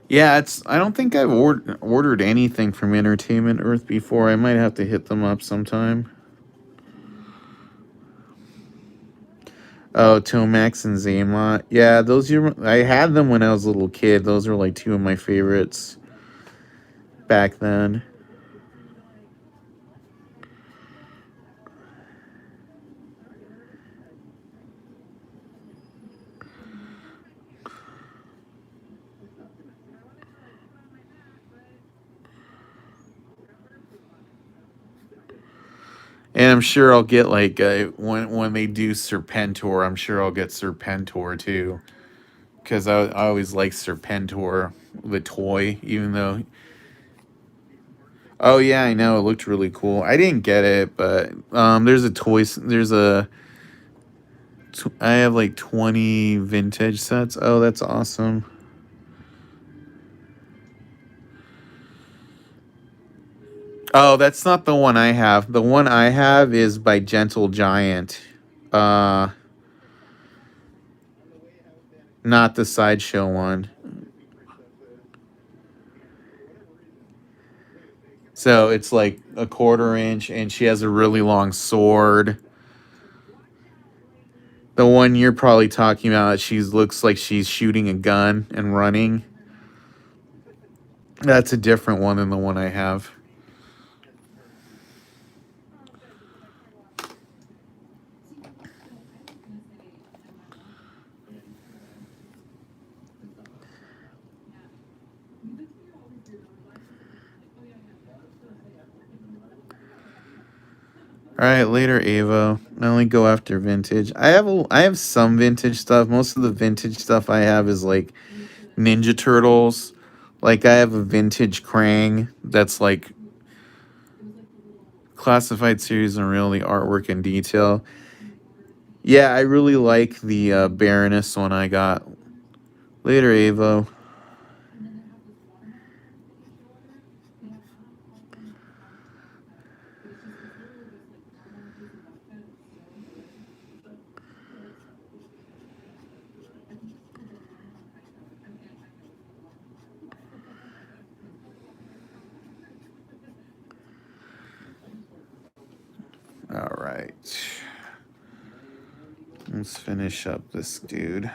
Yeah, I don't think I've ordered anything from Entertainment Earth before. I might have to hit them up sometime. Oh, Tomax and Zaymot. Yeah, I had them when I was a little kid. Those were like two of my favorites back then. And I'm sure I'll get like when they do Serpentor, I'm sure I'll get Serpentor too, because I always like Serpentor, the toy, even though. Oh yeah, I know it looked really cool. I didn't get it, but there's a toy. I have like 20 vintage sets. Oh, that's awesome. Oh, that's not the one I have. The one I have is by Gentle Giant. Uh, Not the sideshow one. So it's like a quarter inch, and she has a really long sword. The one you're probably talking about, she looks like she's shooting a gun and running. That's a different one than the one I have. All right, later, Avo. I only go after vintage. I have some vintage stuff. Most of the vintage stuff I have is like Ninja Turtles. Like I have a vintage Krang that's like Classified series and real, the artwork and detail. Yeah, I really like the Baroness one I got. Later, Avo. All right. Let's finish up this dude.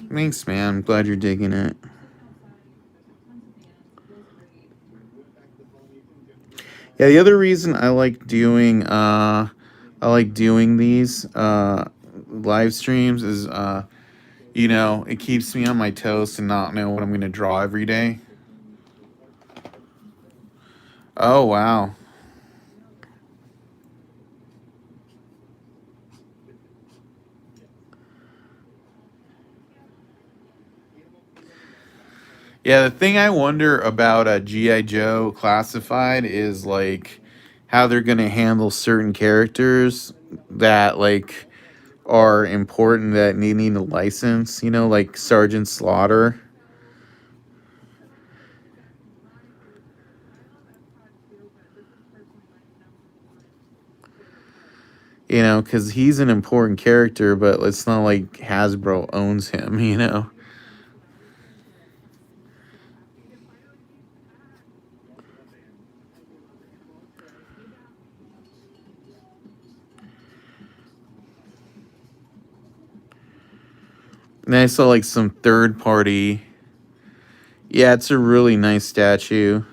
Thanks, man. I'm glad you're digging it. Yeah, the other reason I like doing these live streams is you know, it keeps me on my toes to not know what I'm gonna draw every day. Oh wow. Yeah, the thing I wonder about GI Joe Classified is like how they're gonna handle certain characters that like are important that need a license. You know, like Sergeant Slaughter. You know, because he's an important character, but it's not like Hasbro owns him. You know. And I saw like some third party. Yeah, it's a really nice statue.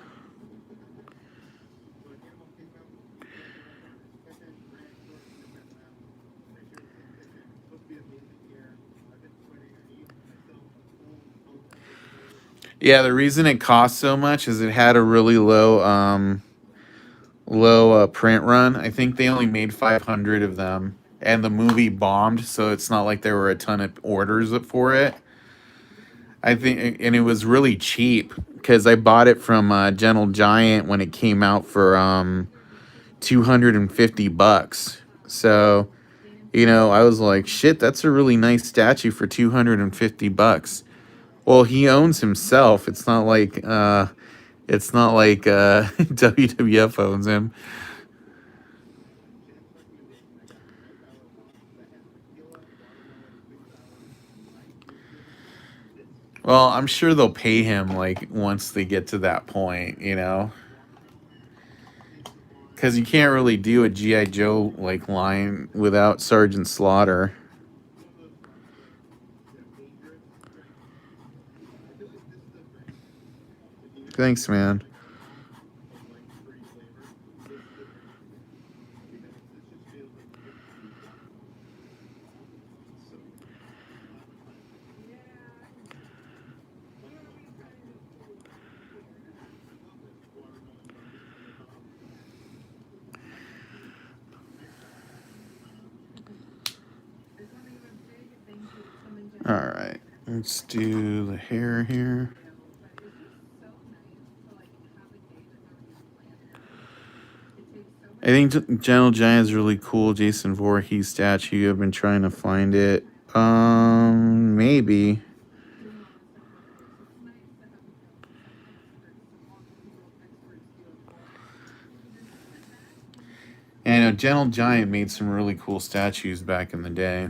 Yeah, the reason it cost so much is it had a really low print run. I think they only made 500 of them, and the movie bombed, so it's not like there were a ton of orders for it. I think, and it was really cheap because I bought it from Gentle Giant when it came out for $250. So you know, I was like, shit, that's a really nice statue for $250. Well, he owns himself. It's not like WWF owns him. Well, I'm sure they'll pay him like once they get to that point, you know, because you can't really do a GI Joe like line without Sergeant Slaughter. Thanks, man. All right, let's do the hair here. I think Gentle Giant is really cool. Jason Voorhees statue. I've been trying to find it. Maybe. And I know Gentle Giant made some really cool statues back in the day.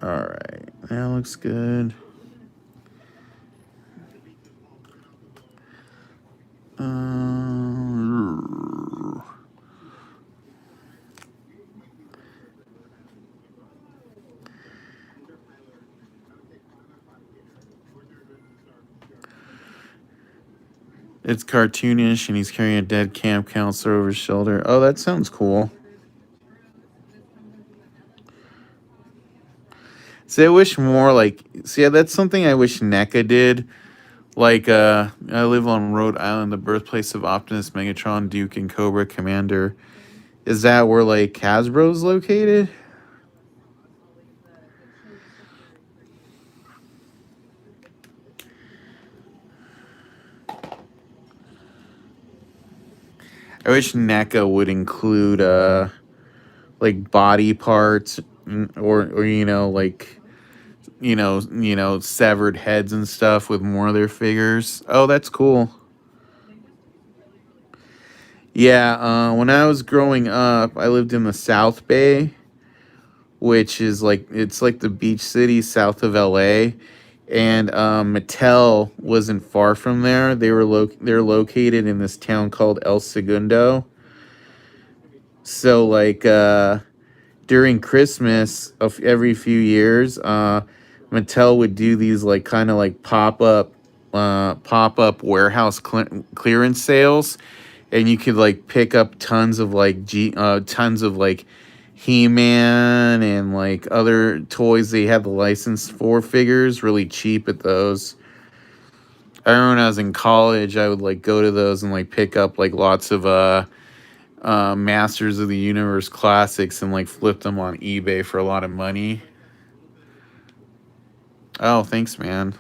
All right, that looks good. It's cartoonish, and he's carrying a dead camp counselor over his shoulder. Oh, that sounds cool. See, I wish more like. See, yeah, that's something I wish NECA did. Like, I live on Rhode Island, the birthplace of Optimus, Megatron, Duke, and Cobra Commander. Is that where, like, Hasbro's located? I wish NECA would include, like, body parts, or like, severed heads and stuff with more of their figures. Oh, that's cool. Yeah, when I was growing up, I lived in the South Bay, which is like it's like the beach city south of LA, and Mattel wasn't far from there. They're located in this town called El Segundo. So like during Christmas of every few years, Mattel would do these like kind of like pop up warehouse clearance sales, and you could like pick up tons of like He-Man and like other toys they had the license for figures really cheap at those. I remember when I was in college, I would like go to those and like pick up like lots of Masters of the Universe classics and like flip them on eBay for a lot of money. Oh, thanks, man.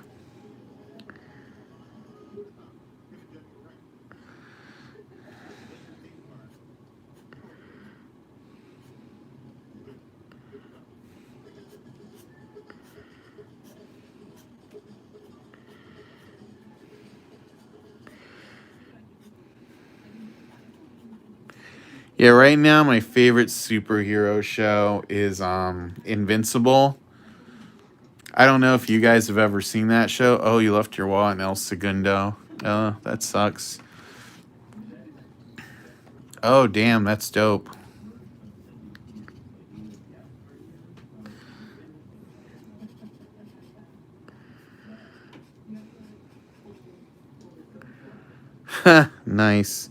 Yeah, right now my favorite superhero show is Invincible. I don't know if you guys have ever seen that show. Oh, you left your wallet in El Segundo. Oh, that sucks. Oh, damn, that's dope. Nice.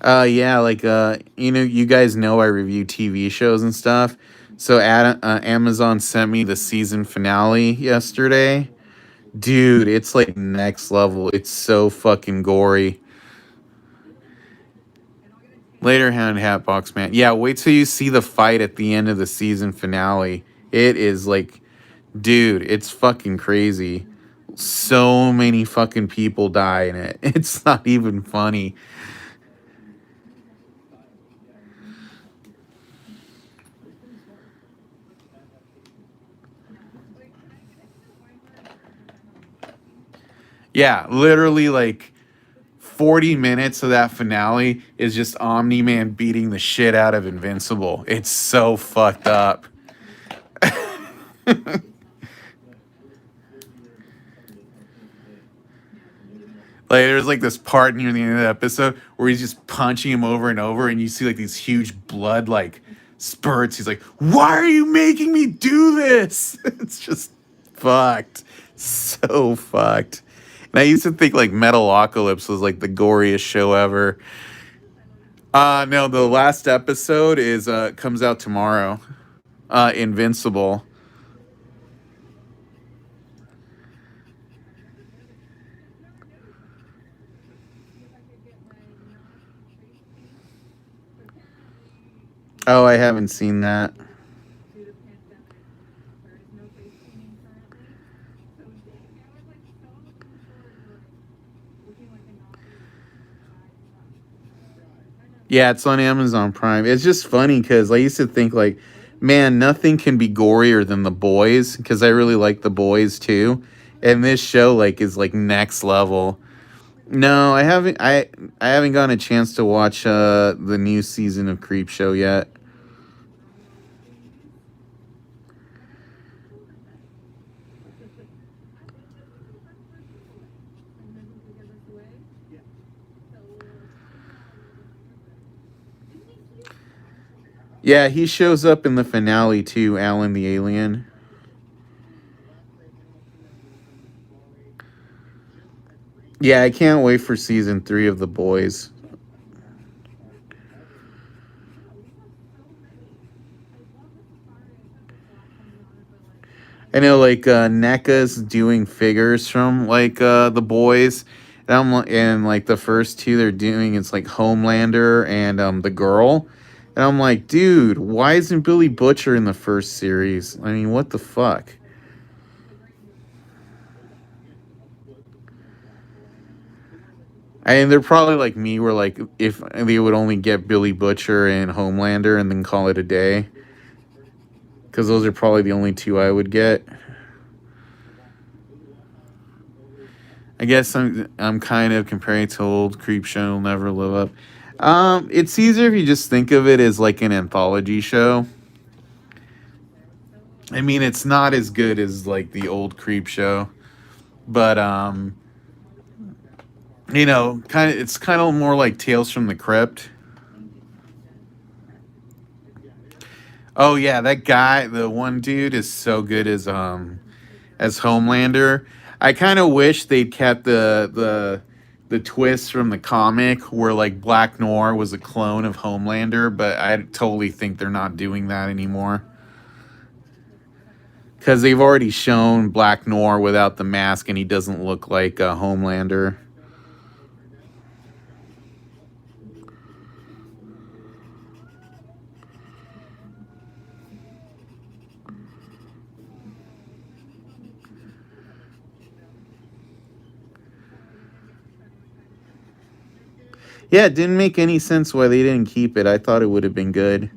Yeah, like you guys know I review TV shows and stuff. So Amazon sent me the season finale yesterday. Dude, it's like next level. It's so fucking gory. Later, Hound Hatbox Man. Yeah, wait till you see the fight at the end of the season finale. It is like, dude, it's fucking crazy. So many fucking people die in it. It's not even funny. Yeah, literally like 40 minutes of that finale is just Omni Man beating the shit out of Invincible. It's so fucked up. Like there's like this part near the end of the episode where he's just punching him over and over, and you see like these huge blood like spurts. He's like, "Why are you making me do this?" It's just fucked, so fucked. And I used to think like Metalocalypse was like the goriest show ever. No, the last episode is comes out tomorrow. Invincible. Oh, I haven't seen that. Yeah, it's on Amazon Prime. It's just funny because I used to think like, man, nothing can be gorier than The Boys because I really like The Boys too, and this show like is like next level. No, I haven't. I haven't gotten a chance to watch the new season of Creep Show yet. Yeah, he shows up in the finale too, Alan the alien. Yeah, I can't wait for season 3 of The Boys. I know, like NECA's doing figures from like The Boys, and and like the first two they're doing it's like Homelander and the girl, and I'm like, dude, why isn't Billy Butcher in the first series? I mean, what the fuck? I mean, they're probably like me, where like if they would only get Billy Butcher and Homelander and then call it a day, because those are probably the only two I would get. I guess I'm kind of comparing to old Creep Show, Never Live Up. It's easier if you just think of it as like an anthology show. I mean, it's not as good as like the old Creep Show, but kind of it's kind of more like Tales from the Crypt. Oh yeah, that guy, the one dude, is so good as Homelander. I kind of wish they'd kept the twist from the comic where like Black Noir was a clone of Homelander, but I totally think they're not doing that anymore because they've already shown Black Noir without the mask and he doesn't look like a Homelander. Yeah, it didn't make any sense why they didn't keep it. I thought it would have been good.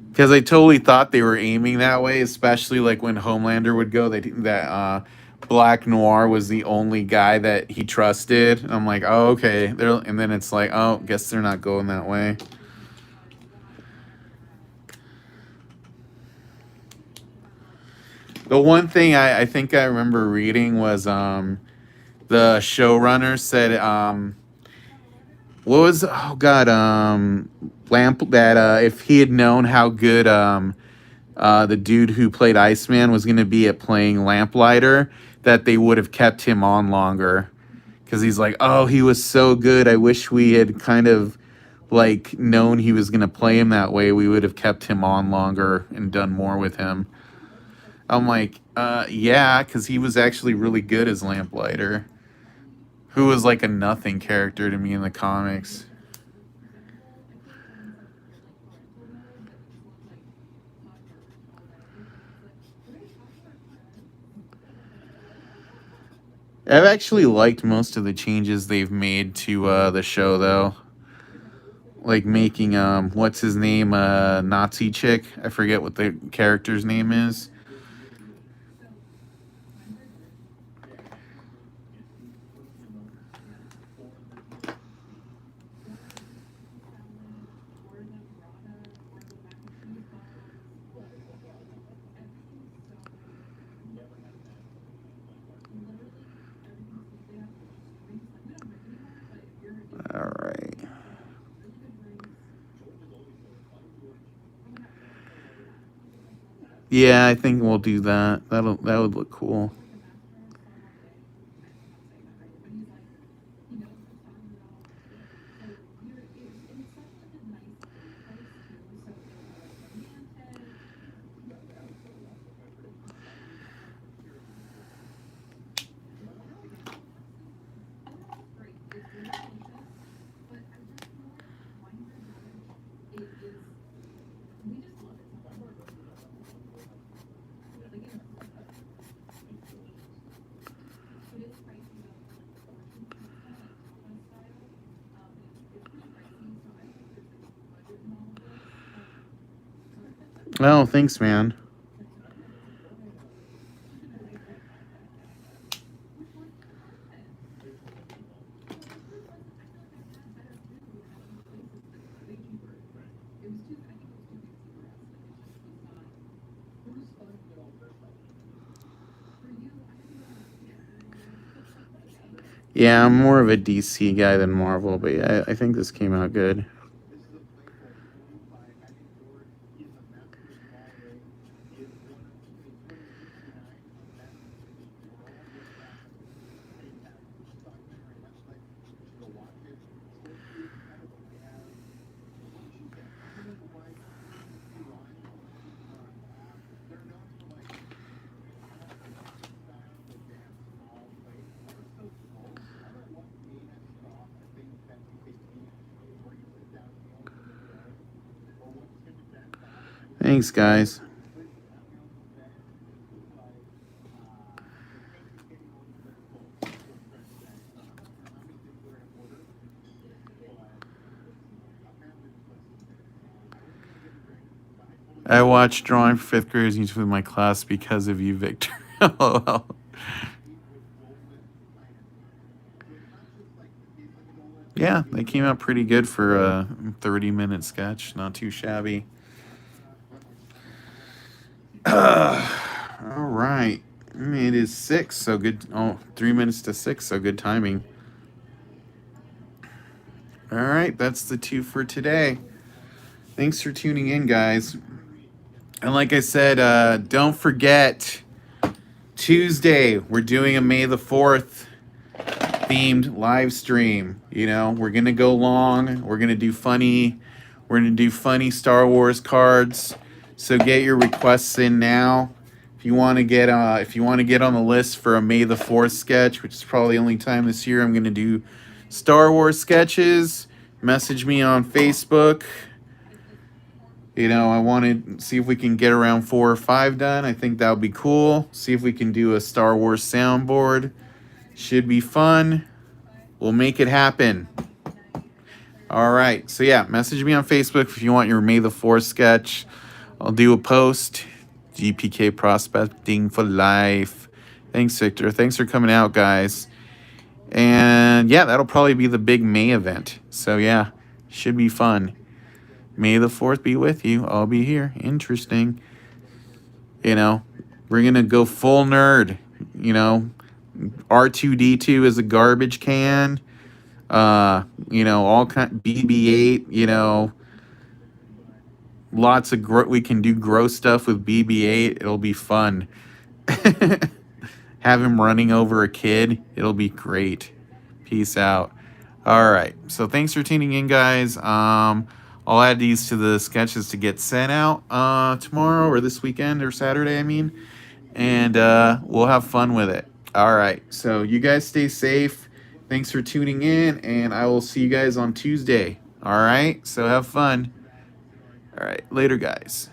Because I totally thought they were aiming that way, especially like when Homelander would go, that Black Noir was the only guy that he trusted. I'm like, oh okay, and then it's like, oh, guess they're not going that way. The one thing I think I remember reading was the showrunner said what was, oh god, lamp that if he had known how good the dude who played Iceman was going to be at playing Lamplighter, that they would have kept him on longer. Because he's like, oh, he was so good. I wish we had kind of like known he was going to play him that way. We would have kept him on longer and done more with him. I'm like, yeah, because he was actually really good as Lamplighter, who was like a nothing character to me in the comics. I've actually liked most of the changes they've made to the show, though. Like making what's his name, Nazi chick. I forget what the character's name is. All right. Yeah, I think we'll do that. That would look cool. Oh, thanks, man. Yeah, I'm more of a DC guy than Marvel, but yeah, I think this came out good. Thanks, guys. I watched drawing for fifth graders with my class because of you, Victor. LOL. Yeah, they came out pretty good for a 30-minute sketch. Not too shabby. All right. It is 6, so good. Oh, 3 minutes to 6, so good timing. All right, that's the 2 for today. Thanks for tuning in, guys. And like I said, don't forget, Tuesday, we're doing a May the 4th themed live stream. You know, we're going to go long. We're going to do funny. We're going to do funny Star Wars cards. So get your requests in now. If you want to get on the list for a May the 4th sketch, which is probably the only time this year I'm going to do Star Wars sketches, message me on Facebook. You know, I want to see if we can get around 4 or 5 done. I think that would be cool. See if we can do a Star Wars soundboard. Should be fun. We'll make it happen. All right. So, yeah, message me on Facebook if you want your May the 4th sketch. I'll do a post. GPK Prospecting for Life. Thanks, Victor. Thanks for coming out, guys. And, yeah, that'll probably be the big May event. So, yeah, should be fun. May the 4th be with you. I'll be here. Interesting. You know, we're going to go full nerd. You know, R2D2 is a garbage can. You know, all kind BB-8, you know, lots of we can do gross stuff with BB-8. It'll be fun. Have him running over a kid. It'll be great. Peace out. All right. So thanks for tuning in, guys. I'll add these to the sketches to get sent out tomorrow or this weekend or Saturday, I mean. And we'll have fun with it. All right. So you guys stay safe. Thanks for tuning in, and I will see you guys on Tuesday. All right? So have fun. All right. Later, guys.